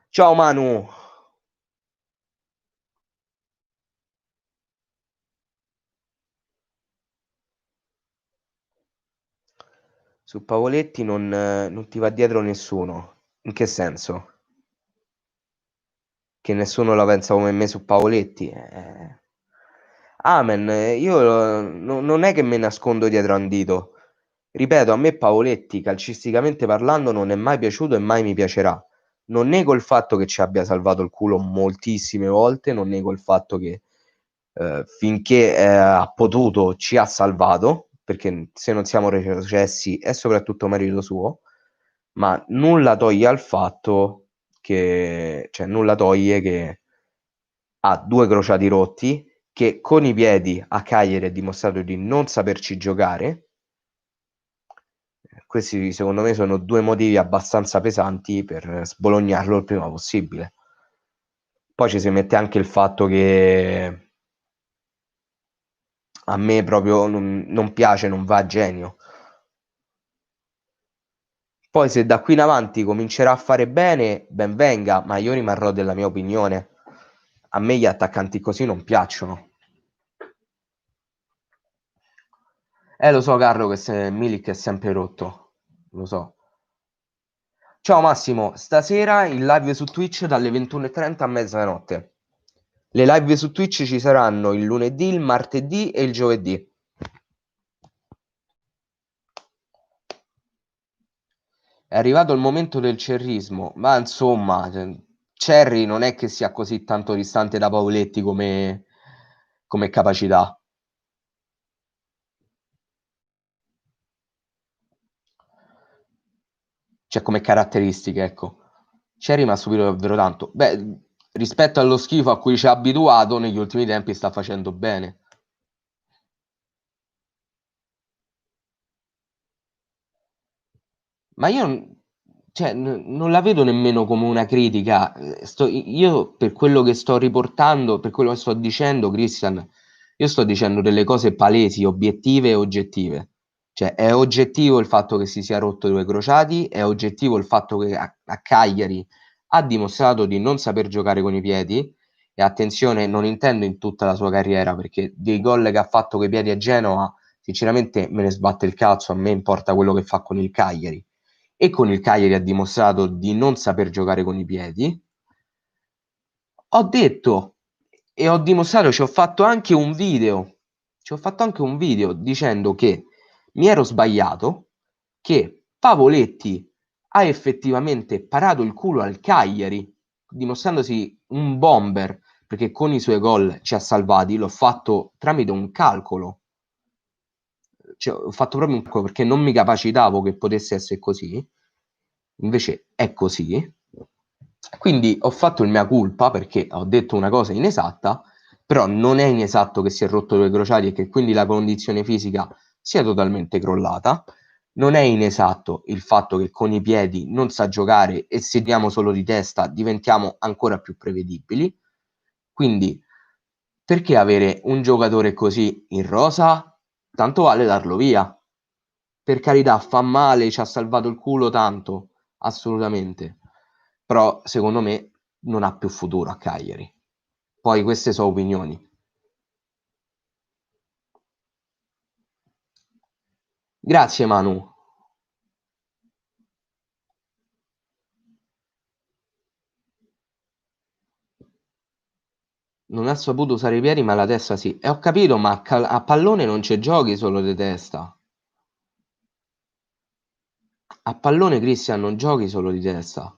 Ciao Manu! Su Pavoletti non ti va dietro nessuno. In che senso? Che nessuno la pensa come me su Pavoletti? Amen, io non è che me nascondo dietro a un dito. Ripeto, a me Pavoletti, calcisticamente parlando, non è mai piaciuto e mai mi piacerà. Non nego il fatto che ci abbia salvato il culo moltissime volte, non nego il fatto che finché ha potuto ci ha salvato, perché se non siamo retrocessi è soprattutto merito suo, ma nulla toglie al fatto che, cioè nulla toglie che ha due crociati rotti, che con i piedi a Cagliari ha dimostrato di non saperci giocare. Questi secondo me sono due motivi abbastanza pesanti per sbolognarlo il prima possibile. Poi ci si mette anche il fatto che a me proprio non piace, non va a genio. Poi se da qui in avanti comincerà a fare bene, ben venga, ma io rimarrò della mia opinione. A me gli attaccanti così non piacciono. Lo so, Carlo, che Milik è sempre rotto. Lo so. Ciao Massimo, stasera in live su Twitch dalle 21:30 a mezzanotte. Le live su Twitch ci saranno il lunedì, il martedì e il giovedì. È arrivato il momento del cerrismo, ma insomma, Cerri non è che sia così tanto distante da Paoletti come capacità, cioè come caratteristiche, ecco. Cerri mi ha stupito davvero tanto. Beh, rispetto allo schifo a cui ci ha abituato, negli ultimi tempi sta facendo bene. Ma io cioè, non la vedo nemmeno come una critica. Io per quello che sto riportando, per quello che sto dicendo, Christian, io sto dicendo delle cose palesi, obiettive e oggettive. Cioè, è oggettivo il fatto che si sia rotto due crociati, è oggettivo il fatto che a Cagliari ha dimostrato di non saper giocare con i piedi. E attenzione, non intendo in tutta la sua carriera, perché dei gol che ha fatto coi piedi a Genova, sinceramente me ne sbatte il cazzo, a me importa quello che fa con il Cagliari e con il Cagliari ha dimostrato di non saper giocare con i piedi. Ho detto e ho dimostrato, ci ho fatto anche un video dicendo che mi ero sbagliato, che Pavoletti ha effettivamente parato il culo al Cagliari, dimostrandosi un bomber, perché con i suoi gol ci ha salvati, l'ho fatto tramite un calcolo, cioè, ho fatto proprio un calcolo perché non mi capacitavo che potesse essere così, invece è così. Quindi ho fatto il mea culpa perché ho detto una cosa inesatta, però non è inesatto che si è rotto due crociati e che quindi la condizione fisica sia totalmente crollata. Non è inesatto il fatto che con i piedi non sa giocare e se diamo solo di testa diventiamo ancora più prevedibili. Quindi perché avere un giocatore così in rosa? Tanto vale darlo via. Per carità, fa male, ci ha salvato il culo tanto, assolutamente. Però secondo me non ha più futuro a Cagliari. Poi queste sono opinioni. Grazie Manu. Non ha saputo usare i piedi, ma la testa sì. E ho capito, ma a pallone non c'è giochi solo di testa. A pallone, Christian, non giochi solo di testa.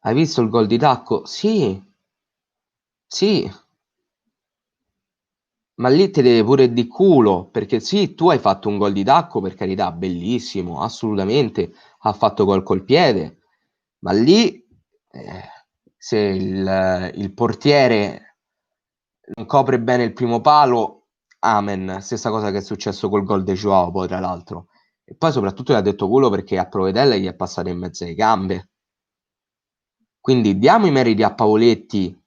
Hai visto il gol di tacco? Sì, sì, ma lì te deve pure di culo, perché sì, tu hai fatto un gol di tacco, per carità, bellissimo, assolutamente, ha fatto gol col piede, ma lì eh, se il portiere non copre bene il primo palo, amen, stessa cosa che è successo col gol di Joao poi tra l'altro. E poi soprattutto gli ha detto culo perché a Provedella gli è passato in mezzo alle gambe. Quindi diamo i meriti a Pavoletti,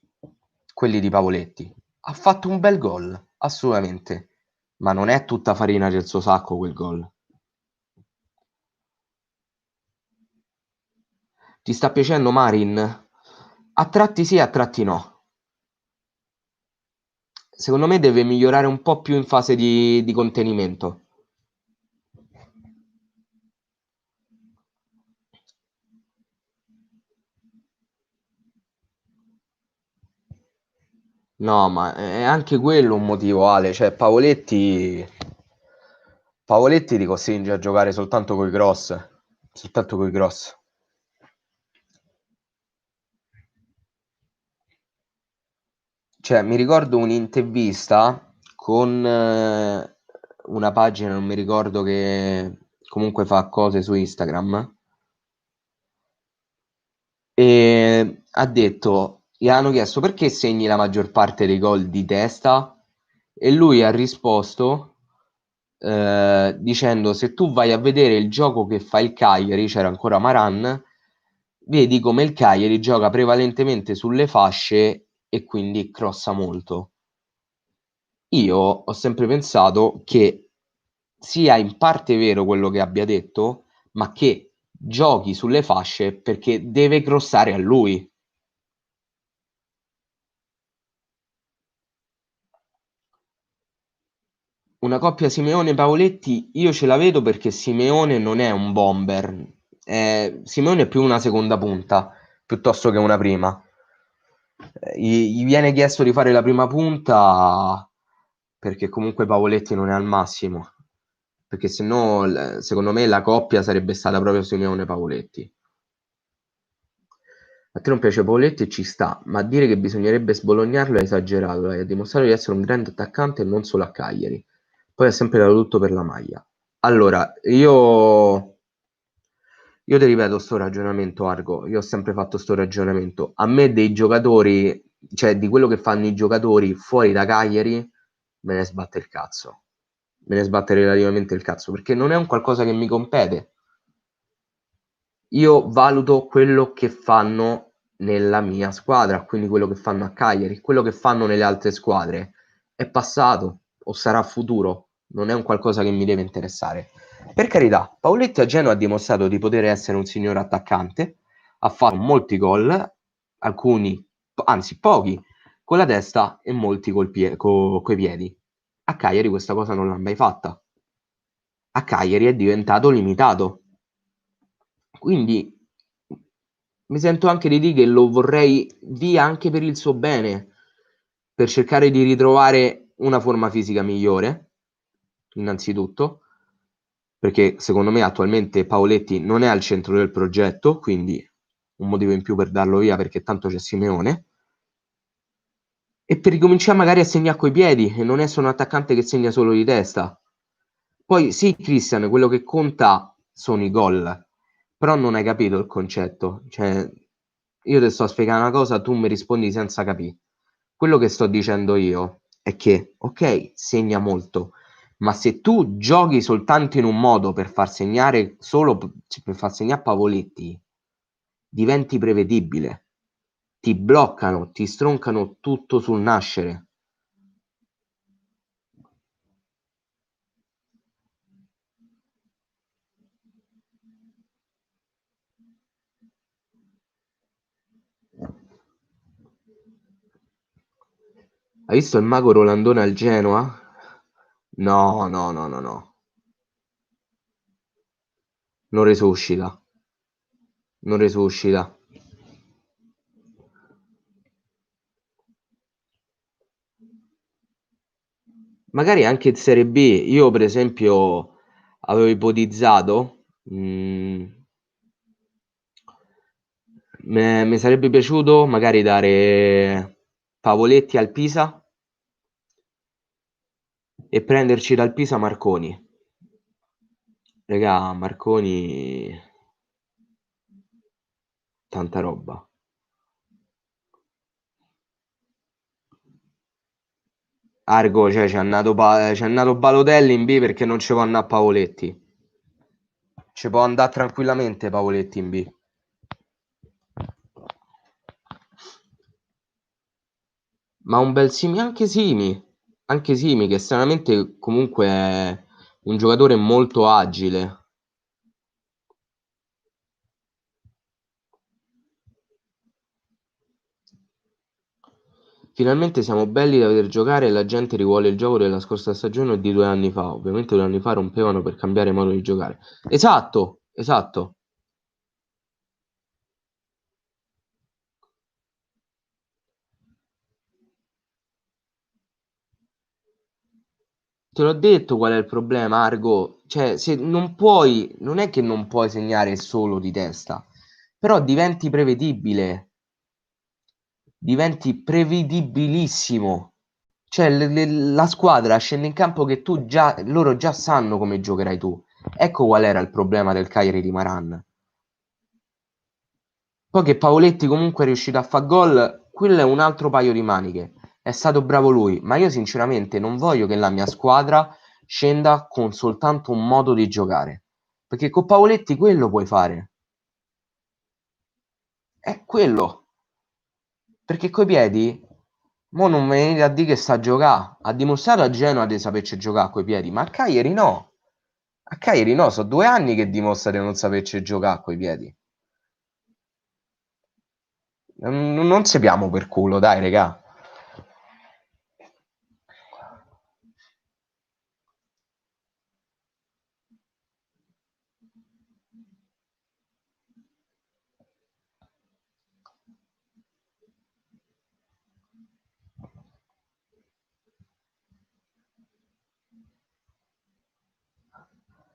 quelli di Pavoletti. Ha fatto un bel gol, assolutamente, ma non è tutta farina del suo sacco quel gol. Ti sta piacendo Marin? A tratti sì, a tratti no. Secondo me deve migliorare un po' più in fase di contenimento. No, ma è anche quello un motivo, Ale. Cioè, Pavoletti ti costringe a giocare soltanto coi cross. Soltanto coi cross. Cioè, mi ricordo un'intervista con una pagina, non mi ricordo, che comunque fa cose su Instagram, e ha detto, gli hanno chiesto perché segni la maggior parte dei gol di testa e lui ha risposto dicendo se tu vai a vedere il gioco che fa il Cagliari, c'era ancora Maran, vedi come il Cagliari gioca prevalentemente sulle fasce e quindi crossa molto. Io ho sempre pensato che sia in parte vero quello che abbia detto, ma che giochi sulle fasce perché deve crossare a lui. Una coppia Simeone-Paoletti io ce la vedo perché Simeone non è un bomber. Simeone è più una seconda punta piuttosto che una prima. Gli viene chiesto di fare la prima punta perché comunque Pavoletti non è al massimo. Perché se no, secondo me la coppia sarebbe stata proprio Simeone-Pavoletti. A te non piace Pavoletti e ci sta, ma dire che bisognerebbe sbolognarlo è esagerato, ha dimostrato di essere un grande attaccante e non solo a Cagliari. Poi ha sempre dato tutto per la maglia. Allora, io ti ripeto sto ragionamento, Argo, io ho sempre fatto sto ragionamento. A me dei giocatori, cioè di quello che fanno i giocatori fuori da Cagliari, me ne sbatte il cazzo. Me ne sbatte relativamente il cazzo, perché non è un qualcosa che mi compete. Io valuto quello che fanno nella mia squadra, quindi quello che fanno a Cagliari, quello che fanno nelle altre squadre. È passato o sarà futuro, non è un qualcosa che mi deve interessare. Per carità, Paoletti a Genoa ha dimostrato di poter essere un signor attaccante, ha fatto molti gol, alcuni, anzi pochi, con la testa e molti coi piedi. A Cagliari questa cosa non l'ha mai fatta. A Cagliari è diventato limitato. Quindi mi sento anche di dire che lo vorrei via anche per il suo bene, per cercare di ritrovare una forma fisica migliore, innanzitutto, perché secondo me attualmente Paoletti non è al centro del progetto, quindi un motivo in più per darlo via perché tanto c'è Simeone, e per ricominciare magari a segnare coi piedi e non essere un attaccante che segna solo di testa. Poi sì, Christian, quello che conta sono i gol, però non hai capito il concetto. Cioè, io ti sto spiegando una cosa, tu mi rispondi senza capire. Quello che sto dicendo io è che, ok, segna molto, ma se tu giochi soltanto in un modo per far segnare solo per far segnare Pavoletti, diventi prevedibile. Ti bloccano, ti stroncano tutto sul nascere. Hai visto il mago Rolandone al Genoa? No, no, no, no, no. Non resuscita. Non resuscita. Magari anche in Serie B. Io, per esempio, avevo ipotizzato. Mi sarebbe piaciuto magari dare Pavoletti al Pisa e prenderci dal Pisa Marconi. Regà, Marconi, tanta roba. Argo, cioè, c'è andato Balotelli in B perché non ci può andare Pavoletti. Ci può andare tranquillamente Pavoletti in B. Ma un bel Simi, anche Simi che stranamente comunque è un giocatore molto agile. Finalmente siamo belli da veder giocare e la gente rivuole il gioco della scorsa stagione o di 2 anni fa. Ovviamente 2 anni fa rompevano per cambiare modo di giocare. Esatto, esatto. Te l'ho detto qual è il problema, Argo. Cioè, se non puoi, non è che non puoi segnare solo di testa, però diventi prevedibilissimo. Cioè, la squadra scende in campo che loro già sanno come giocherai tu. Ecco qual era il problema del Cagliari di Maran. Poi che Pavoletti comunque è riuscito a far gol, quello è un altro paio di maniche. È stato bravo lui, ma io sinceramente non voglio che la mia squadra scenda con soltanto un modo di giocare. Perché con Pavoletti quello puoi fare. È quello. Perché coi piedi, mo non mi venite a dire che sa giocare. Ha dimostrato a Genoa di saperci giocare coi piedi, ma a Cagliari no. A Cagliari no, sono 2 anni che dimostra di non saperci giocare coi piedi. Non sappiamo per culo, dai, regà.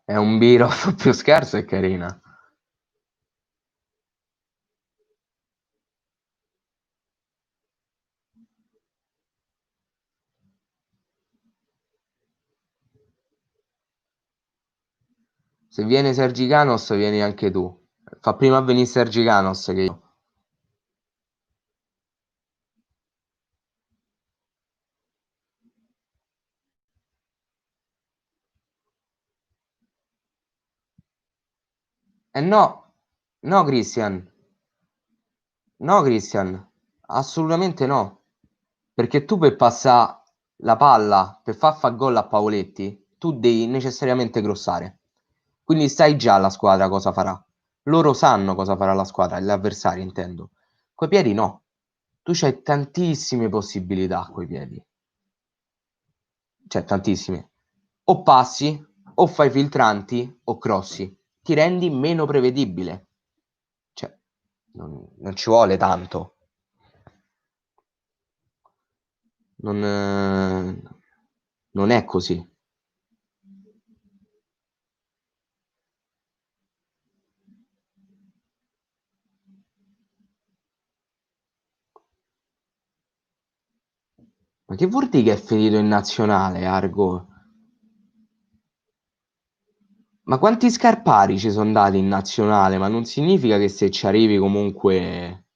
È un biro più scarso e carina. Se viene Sergi Canos, vieni anche tu. Fa prima venire Sergi Canos che io. No, no, Christian. No, Christian. Assolutamente no. Perché tu per passare la palla, per far gol a Pavoletti, tu devi necessariamente grossare. Quindi sai già la squadra cosa farà. Loro sanno cosa farà la squadra, gli avversari intendo. Coi piedi no. Tu c'hai tantissime possibilità coi piedi. Cioè, tantissime. O passi, o fai filtranti, o crossi. Ti rendi meno prevedibile. Cioè, non ci vuole tanto. Non, non è così. Ma che vuol dire che è finito in nazionale, Argo? Ma quanti scarpari ci sono dati in nazionale? Ma non significa che se ci arrivi comunque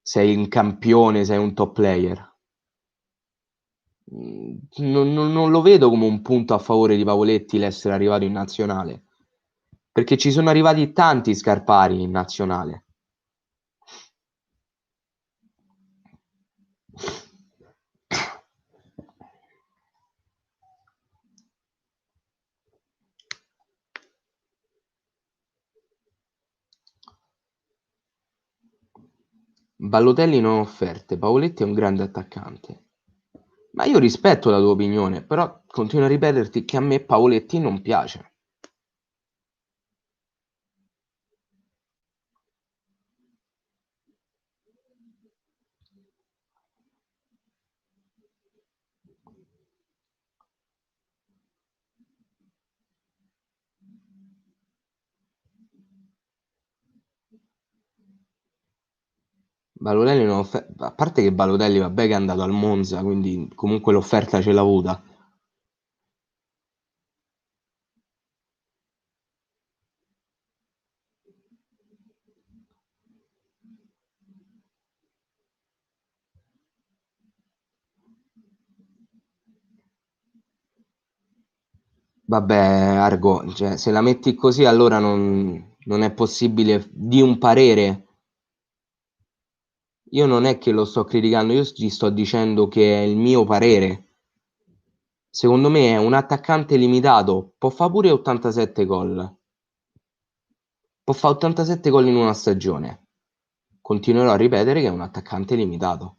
sei un campione, sei un top player. Non lo vedo come un punto a favore di Pavoletti l'essere arrivato in nazionale, perché ci sono arrivati tanti scarpari in nazionale. Balotelli non offerte, Pavoletti è un grande attaccante. Ma io rispetto la tua opinione, però continuo a ripeterti che a me Pavoletti non piace. Balotelli non a parte che Balotelli vabbè che è andato al Monza, quindi comunque l'offerta ce l'ha avuta. Vabbè, Argo, cioè, se la metti così allora non è possibile di un parere. Io non è che lo sto criticando, io ti sto dicendo che è il mio parere. Secondo me è un attaccante limitato, può fare pure 87 gol, può fare 87 gol in una stagione. Continuerò a ripetere che è un attaccante limitato,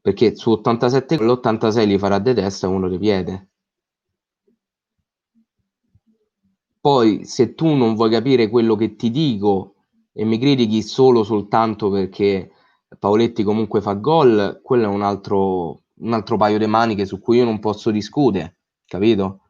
perché su 87 gol 86 li farà de testa e uno di piede. Poi se tu non vuoi capire quello che ti dico e mi critichi solo soltanto perché Paoletti comunque fa gol, quello è un altro paio di maniche su cui io non posso discutere, capito?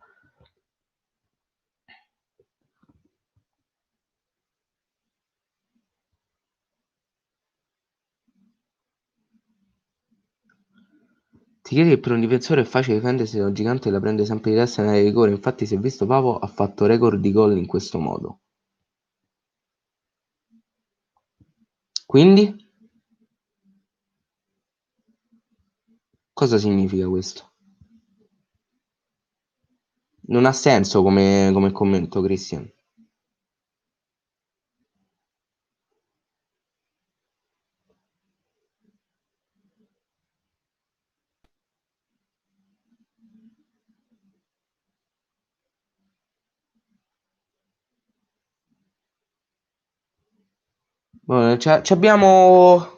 Ti chiedi che per un difensore è facile difendersi da un gigante e la prende sempre di testa nell'area di rigore, infatti si è visto Pavo ha fatto record di gol in questo modo. Quindi, cosa significa questo? Non ha senso come commento, Christian. Ci abbiamo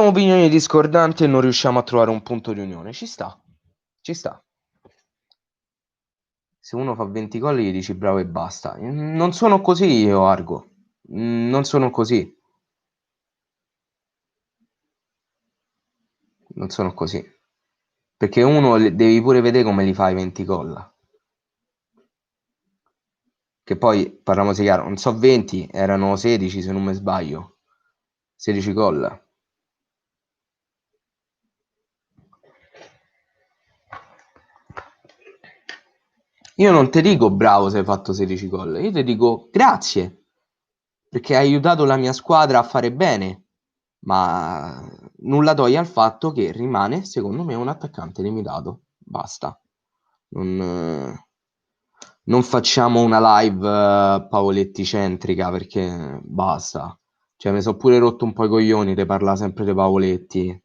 opinioni discordanti e non riusciamo a trovare un punto di unione. Ci sta, ci sta. Se uno fa 20 gol gli dici bravo e basta. Non sono così io, Argo. Non sono così. Non sono così. Perché uno devi pure vedere come li fai 20 gol. Che poi, parliamoci chiaro, non so 20, erano 16 se non mi sbaglio. 16 gol. Io non ti dico bravo se hai fatto 16 gol, io ti dico grazie, perché hai aiutato la mia squadra a fare bene, ma nulla toglie al fatto che rimane, secondo me, un attaccante limitato. Basta. Non, non facciamo una live Pavoletti centrica perché basta. Cioè, mi sono pure rotto un po' i coglioni di parlare sempre di Pavoletti.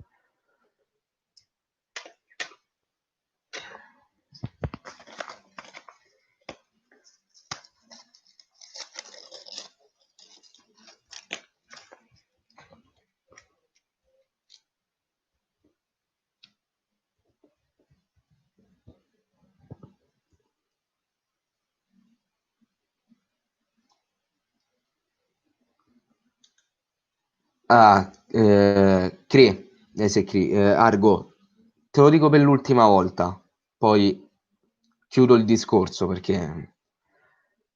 Ah, Argo, te lo dico per l'ultima volta, poi chiudo il discorso perché è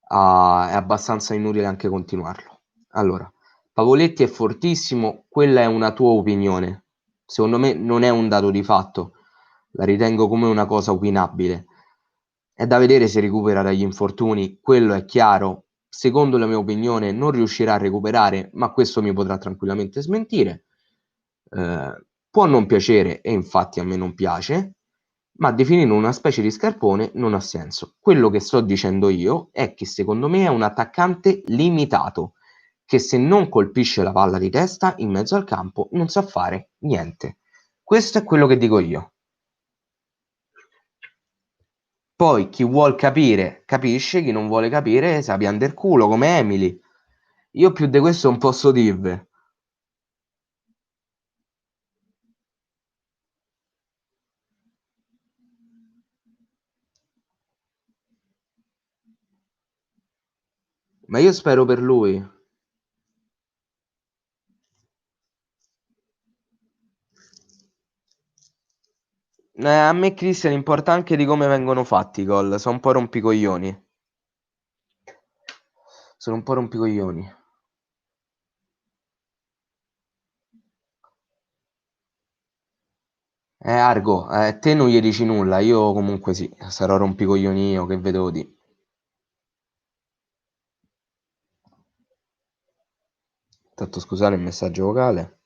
abbastanza inutile anche continuarlo. Allora, Pavoletti è fortissimo, quella è una tua opinione. Secondo me non è un dato di fatto, la ritengo come una cosa opinabile. È da vedere se recupera dagli infortuni, quello è chiaro. Secondo la mia opinione non riuscirà a recuperare, ma questo mi potrà tranquillamente smentire. Può non piacere, e infatti a me non piace, ma definirlo una specie di scarpone non ha senso. Quello che sto dicendo io è che secondo me è un attaccante limitato, che se non colpisce la palla di testa in mezzo al campo non sa fare niente. Questo è quello che dico io. Poi chi vuol capire capisce, chi non vuole capire sa pian del culo come Emily. Io più di questo non posso dirvi. Ma io spero per lui. A me Christian importa anche di come vengono fatti i gol, sono un po' rompicoglioni. Sono un po' rompicoglioni. Argo, te non gli dici nulla, io comunque sì, sarò rompicoglioni io, che vedo di. Tanto scusate il messaggio vocale.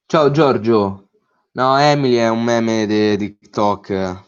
Ciao Giorgio. No, Emily è un meme di TikTok.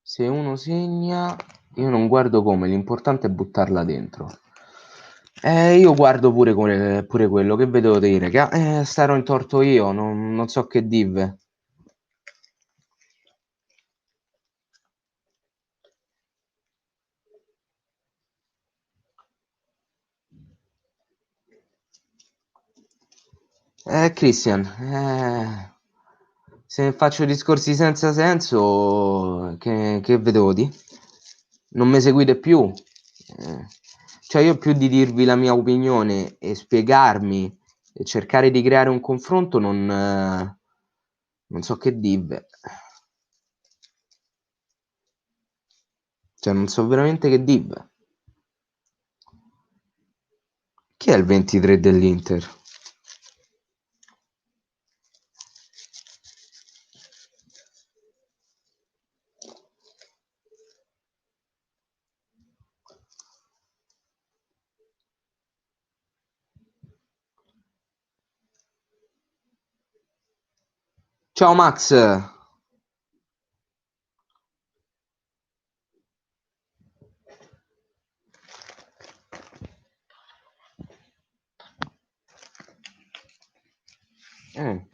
Se uno segna, io non guardo come, l'importante è buttarla dentro. Io guardo pure quello, che vedo dire? Che starò in torto io, non so che dive. Christian, se faccio discorsi senza senso, che vedo di? Non mi seguite più? Cioè io più di dirvi la mia opinione e spiegarmi e cercare di creare un confronto, non so che dirvi. Cioè non so veramente che dirvi. Chi è il 23 dell'Inter? Ciao Max! Mm.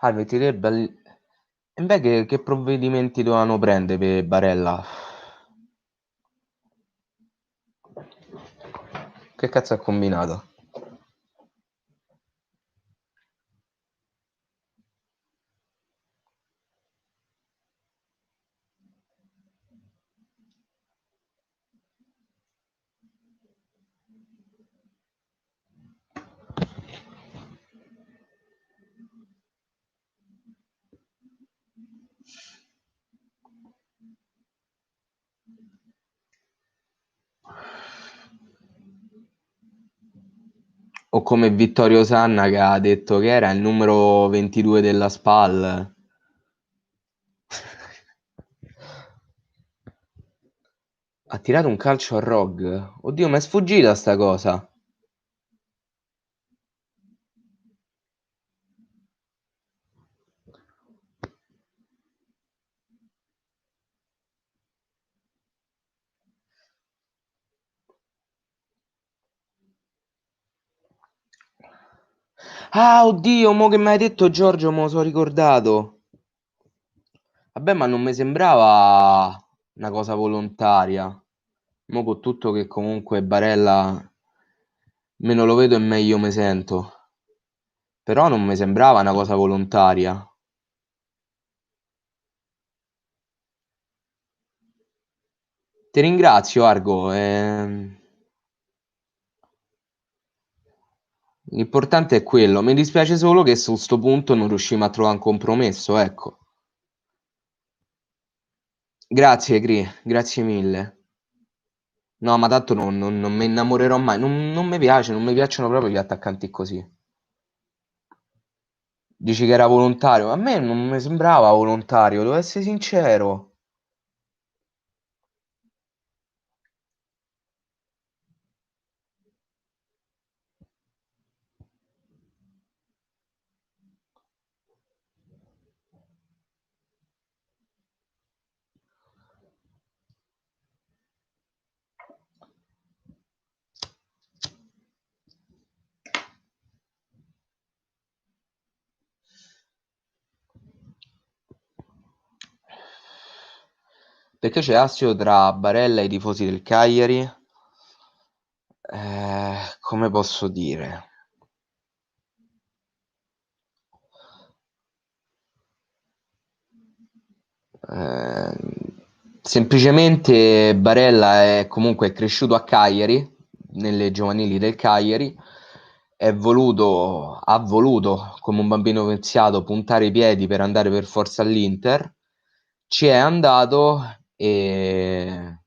Ah, il 23 E beh, che provvedimenti dovevano prendere per Barella? Che cazzo ha combinato? O come Vittorio Sanna che ha detto che era il numero 22 della SPAL. Ha tirato un calcio a Rog. Oddio, mi è sfuggita sta cosa. Ah, oddio, mo che mi hai detto Giorgio, me lo sono ricordato. Vabbè, ma non mi sembrava una cosa volontaria. Mo con tutto che comunque Barella meno lo vedo e meglio mi sento. Però non mi sembrava una cosa volontaria. Ti ringrazio, Argo. L'importante è quello. Mi dispiace solo che su sto punto non riuscimmo a trovare un compromesso, ecco. Grazie, Gri, grazie mille. No, ma tanto non mi innamorerò mai. Non mi piace, non mi piacciono proprio gli attaccanti così. Dici che era volontario? A me non mi sembrava volontario, devo essere sincero. Perché c'è astio tra Barella e i tifosi del Cagliari? Come posso dire? Eh, Semplicemente Barella è comunque cresciuto a Cagliari, nelle giovanili del Cagliari, ha voluto, come un bambino viziato, puntare i piedi per andare per forza all'Inter, ci è andato e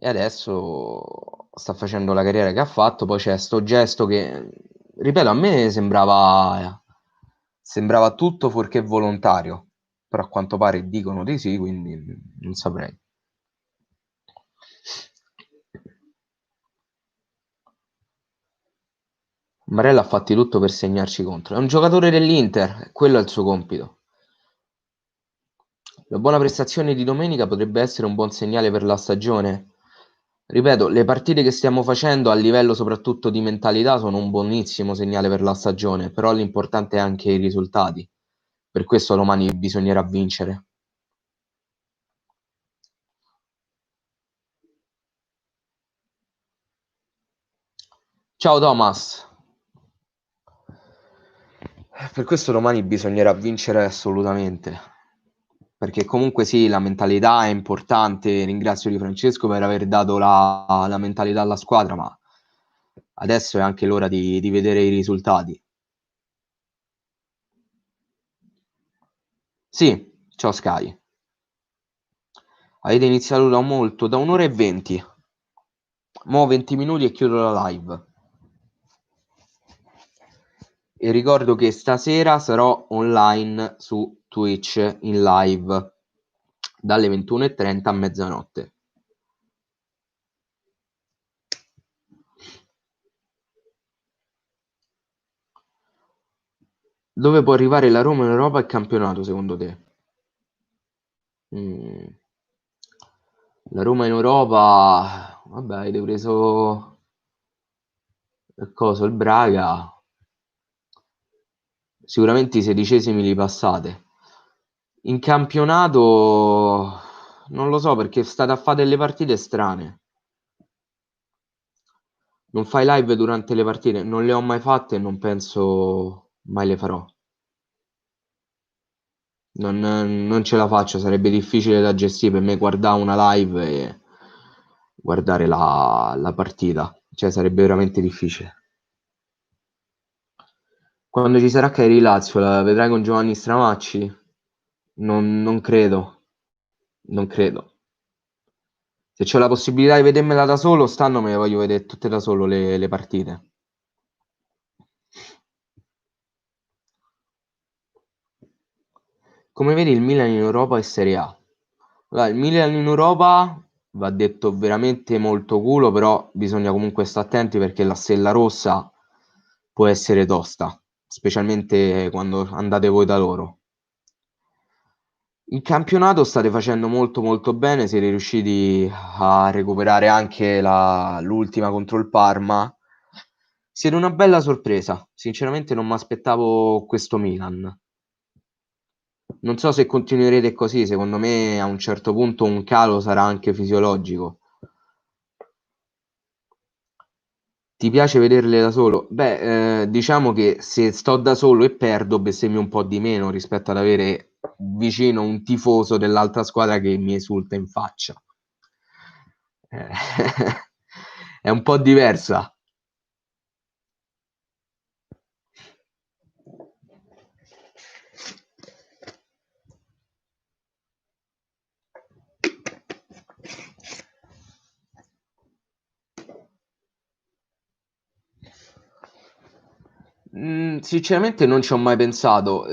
adesso sta facendo la carriera che ha fatto. Poi c'è sto gesto che, ripeto, a me sembrava tutto fuorché volontario, però a quanto pare dicono di sì, quindi non saprei. Barella ha fatto di tutto per segnarci contro. È un giocatore dell'Inter, quello è il suo compito. La buona prestazione di domenica potrebbe essere un buon segnale per la stagione. Ripeto, le partite che stiamo facendo a livello soprattutto di mentalità sono un buonissimo segnale per la stagione, però l'importante è anche i risultati. Per questo domani bisognerà vincere. Ciao Thomas. Per questo domani bisognerà vincere assolutamente. Perché comunque sì, la mentalità è importante. Ringrazio Di Francesco per aver dato la mentalità alla squadra, ma adesso è anche l'ora di vedere i risultati. Sì, ciao Sky. Avete iniziato da molto, da un'ora e 20. Mo' 20 minuti e chiudo la live. E ricordo che stasera sarò online su Twitch in live dalle 21:30 a mezzanotte. Dove può arrivare la Roma in Europa e campionato secondo te? Mm. La Roma in Europa, vabbè, avete preso il Braga, sicuramente i sedicesimi li passate. In campionato non lo so perché state a fare delle partite strane. Non fai live durante le partite? Non le ho mai fatte e non penso mai le farò. Non ce la faccio, sarebbe difficile da gestire per me guardare una live e guardare la partita. Cioè, sarebbe veramente difficile. Quando ci sarà Cagliari Lazio, la vedrai con Giovanni Stramacci? Non credo, non credo. Se c'ho la possibilità di vedermela da solo, stanno me le voglio vedere tutte da solo le partite. Come vedi il Milan in Europa e Serie A? Allora, il Milan in Europa va detto veramente molto culo, però bisogna comunque stare attenti perché la Stella Rossa può essere tosta, specialmente quando andate voi da loro. In campionato state facendo molto molto bene, siete riusciti a recuperare anche l'ultima contro il Parma. Siete una bella sorpresa, sinceramente non mi aspettavo questo Milan. Non so se continuerete così, secondo me a un certo punto un calo sarà anche fisiologico. Ti piace vederle da solo? Beh, diciamo che se sto da solo e perdo, bestemmio un po' di meno rispetto ad avere vicino un tifoso dell'altra squadra che mi esulta in faccia. Eh, è un po' diversa. Sinceramente non ci ho mai pensato.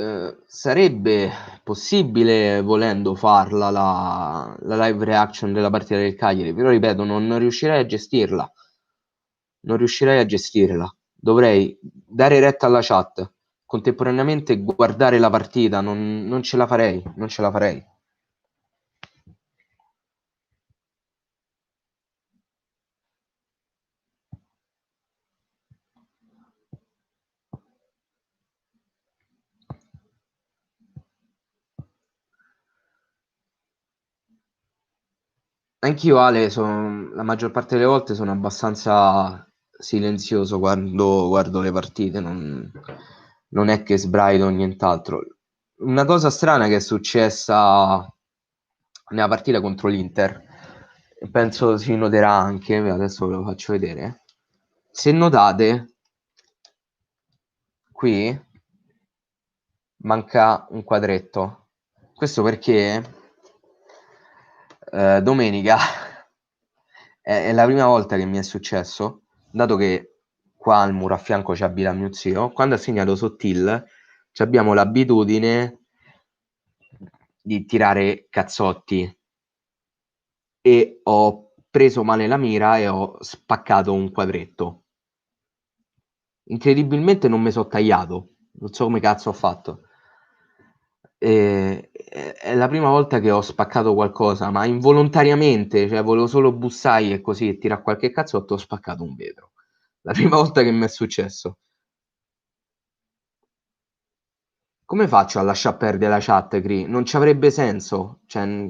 Sarebbe possibile, volendo, farla la live reaction della partita del Cagliari, però ripeto, non riuscirei a gestirla. Non riuscirei a gestirla. Dovrei dare retta alla chat, contemporaneamente guardare la partita, non ce la farei, non ce la farei. Anch'io, Ale, la maggior parte delle volte sono abbastanza silenzioso quando guardo le partite, non è che sbraito o nient'altro. Una cosa strana che è successa nella partita contro l'Inter, e penso si noterà anche, adesso ve lo faccio vedere. Se notate, qui manca un quadretto. Questo perché domenica è la prima volta che mi è successo, dato che qua al muro a fianco ci abita mio zio, quando ha segnato Sottil ci abbiamo l'abitudine di tirare cazzotti e ho preso male la mira e ho spaccato un quadretto. Incredibilmente non mi so tagliato, non so come cazzo ho fatto. È la prima volta che ho spaccato qualcosa, ma involontariamente, cioè volevo solo bussare e così tirare qualche cazzotto, ho spaccato un vetro. La prima volta che mi è successo. Come faccio a lasciar perdere la chat, Cri? Non ci avrebbe senso. Cioè,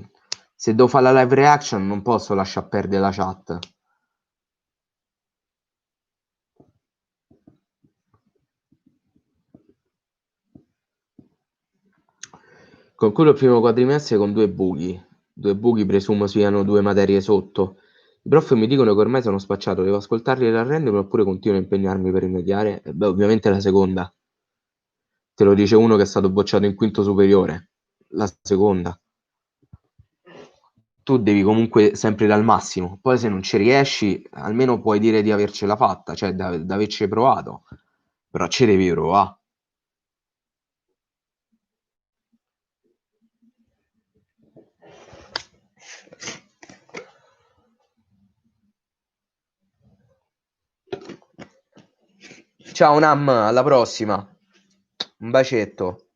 se devo fare la live reaction non posso lasciar perdere la chat. Concludo il primo quadrimestre con due buchi. Due buchi presumo siano due materie sotto. I prof mi dicono che ormai sono spacciato, devo ascoltarli e arrendermi oppure continuo a impegnarmi per rimediare? Beh, ovviamente la seconda. Te lo dice uno che è stato bocciato in quinto superiore. La seconda. Tu devi comunque sempre dal massimo. Poi se non ci riesci, almeno puoi dire di avercela fatta, cioè di averci provato. Però ci devi provare. Ciao Nam, alla prossima. Un bacetto.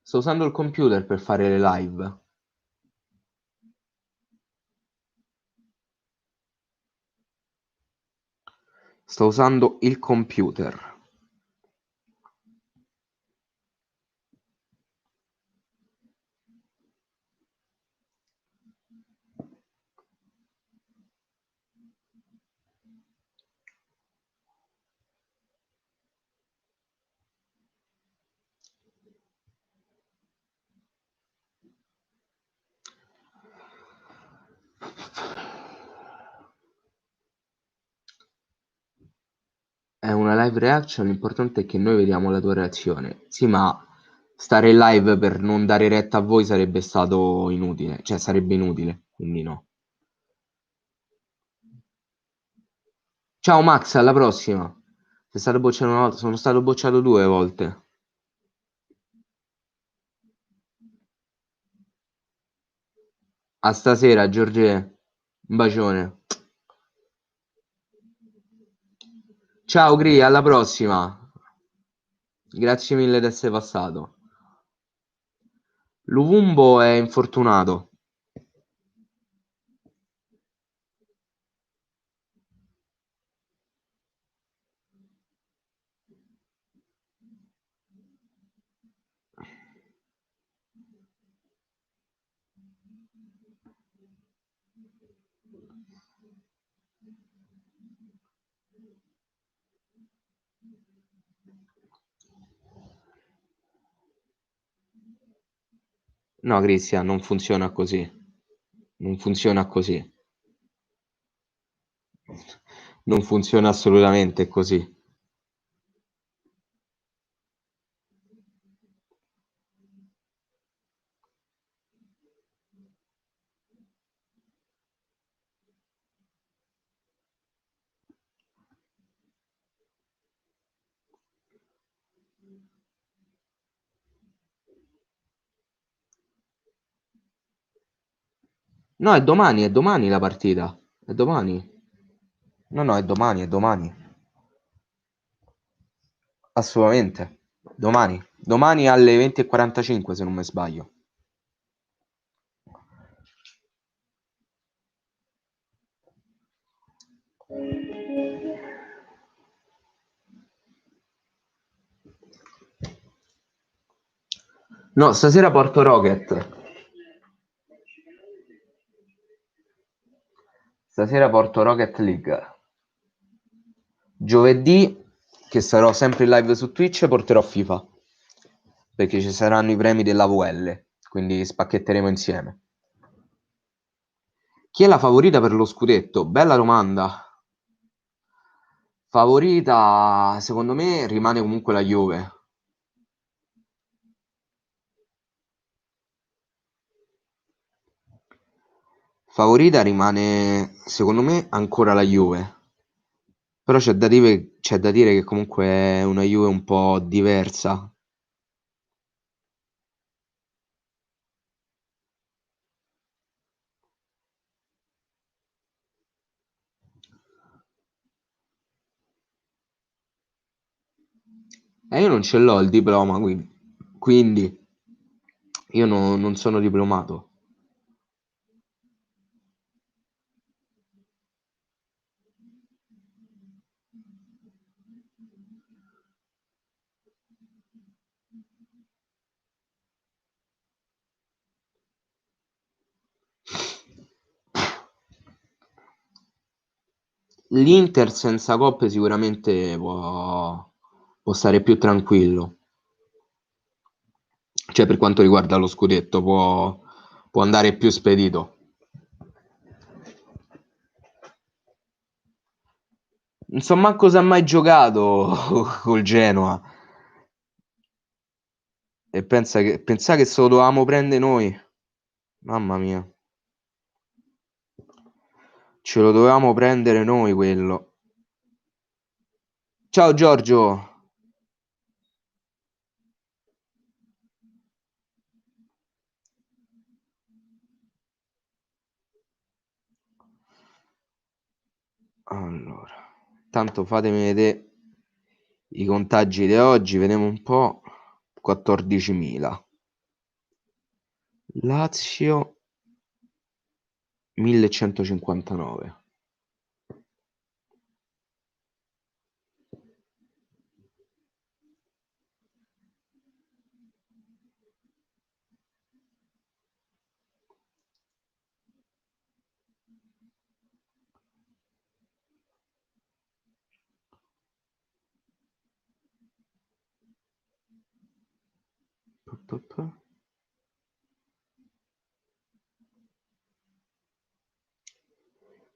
Sto usando il computer per fare le live. Sto usando il computer. È una live reaction, l'importante è che noi vediamo la tua reazione. Sì, ma stare in live per non dare retta a voi sarebbe stato inutile, cioè sarebbe inutile, quindi no. Ciao Max, alla prossima. Sei stato bocciato una volta, sono stato bocciato due volte. A stasera, Giorgie. Un bacione. Ciao Gri, alla prossima. Grazie mille di essere passato. Luvumbo è infortunato. No, Cristian, non funziona così. Non funziona così. Non funziona assolutamente così. No, è domani la partita. È domani. No, no, è domani, è domani. Assolutamente. Domani. Domani alle 20:45, se non mi sbaglio. No, stasera porto Rocket. Stasera porto Rocket League. Giovedì, che sarò sempre in live su Twitch, porterò FIFA. Perché ci saranno i premi della VL. Quindi spacchetteremo insieme. Chi è la favorita per lo scudetto? Bella domanda. Favorita, secondo me, rimane comunque la Juve. Favorita rimane, secondo me, ancora la Juve. Però c'è da dire che comunque è una Juve un po' diversa. E io non ce l'ho il diploma, quindi io non sono diplomato. L'Inter senza coppe sicuramente può stare più tranquillo. Cioè, per quanto riguarda lo scudetto, può andare più spedito. Non so manco se ha mai giocato col Genoa. E pensa che se lo dovevamo prendere noi. Mamma mia. Ce lo dovevamo prendere noi quello. Ciao Giorgio. Allora, tanto fatemi vedere i contagi di oggi, vediamo un po'. 14.000. Lazio 1159.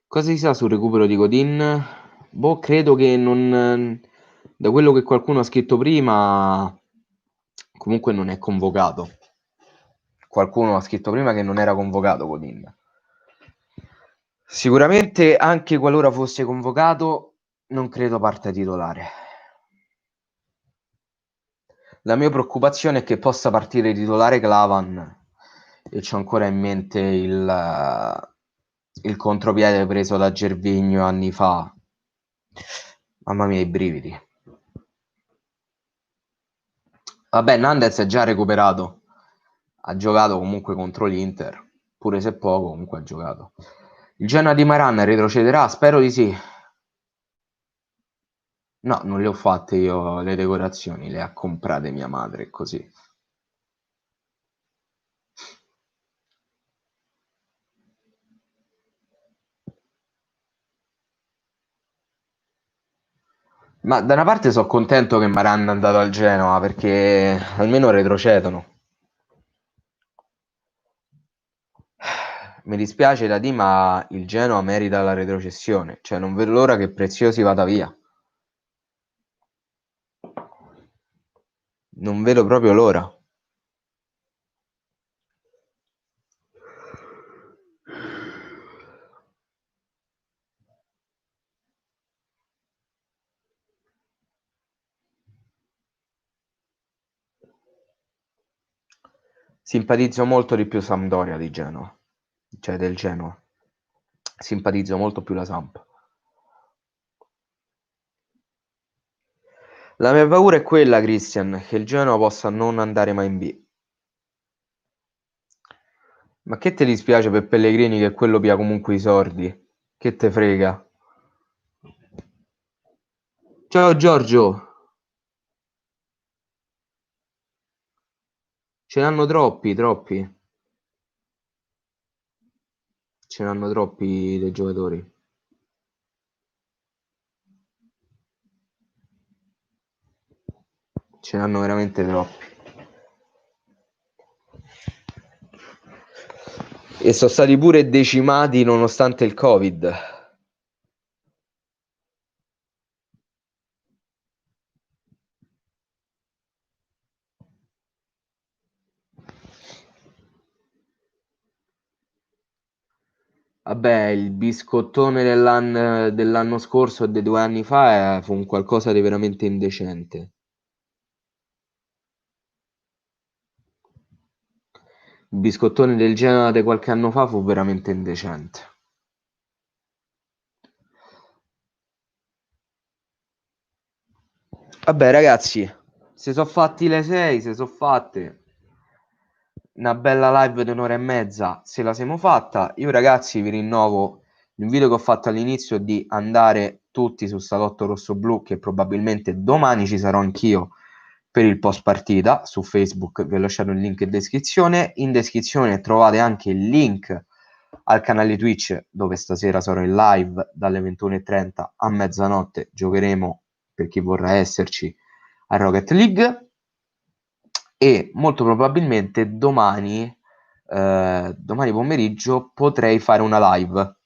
Cosa si sa sul recupero di Godin? Boh, credo che non... Da quello che qualcuno ha scritto prima, comunque non è convocato. Qualcuno ha scritto prima che non era convocato Godin. Sicuramente, anche qualora fosse convocato, non credo parta titolare. La mia preoccupazione è che possa partire titolare Clavan e c'ho ancora in mente il contropiede preso da Gervinho anni fa. Mamma mia, i brividi. Vabbè, Nandez è già recuperato. Ha giocato comunque contro l'Inter, pure se poco, comunque ha giocato. Il Genoa di Maran retrocederà? Spero di sì. No, non le ho fatte io le decorazioni, le ha comprate mia madre, così. Ma da una parte sono contento che Maran è andato al Genoa, perché almeno retrocedono. Mi dispiace da dire, ma il Genoa merita la retrocessione, cioè non vedo l'ora che Preziosi vada via. Non vedo proprio l'ora. Simpatizzo molto di più Sampdoria di Genoa, cioè del Genoa. Simpatizzo molto più la Samp. La mia paura è quella, Christian, che il Genoa possa non andare mai in B. Ma che te dispiace per Pellegrini che quello pia comunque i sordi? Che te frega? Ciao Giorgio, ce n'hanno troppi, troppi. Ce n'hanno troppi dei giocatori. Ce n'hanno veramente troppi. E sono stati pure decimati nonostante il Covid. Vabbè, il biscottone dell'anno scorso e dei 2 anni fa fu un qualcosa di veramente indecente. Il biscottone del Genoa di qualche anno fa fu veramente indecente. Vabbè, ragazzi, si sono fatti le 6, si sono fatte una bella live di un'ora e mezza, se la siamo fatta. Io, ragazzi, vi rinnovo l'invito che ho fatto all'inizio di andare tutti sul salotto rosso-blu, che probabilmente domani ci sarò anch'io per il post partita su Facebook. Vi ho lasciato il link in descrizione. In descrizione trovate anche il link al canale Twitch, dove stasera sarò in live dalle 21:30 a mezzanotte. Giocheremo, per chi vorrà esserci, a Rocket League. E molto probabilmente domani pomeriggio potrei fare una live.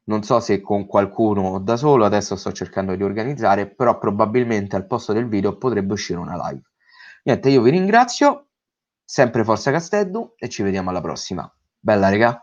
Non so se con qualcuno o da solo, adesso sto cercando di organizzare, però probabilmente al posto del video potrebbe uscire una live. Niente, io vi ringrazio, sempre Forza Casteddu e ci vediamo alla prossima. Bella, regà.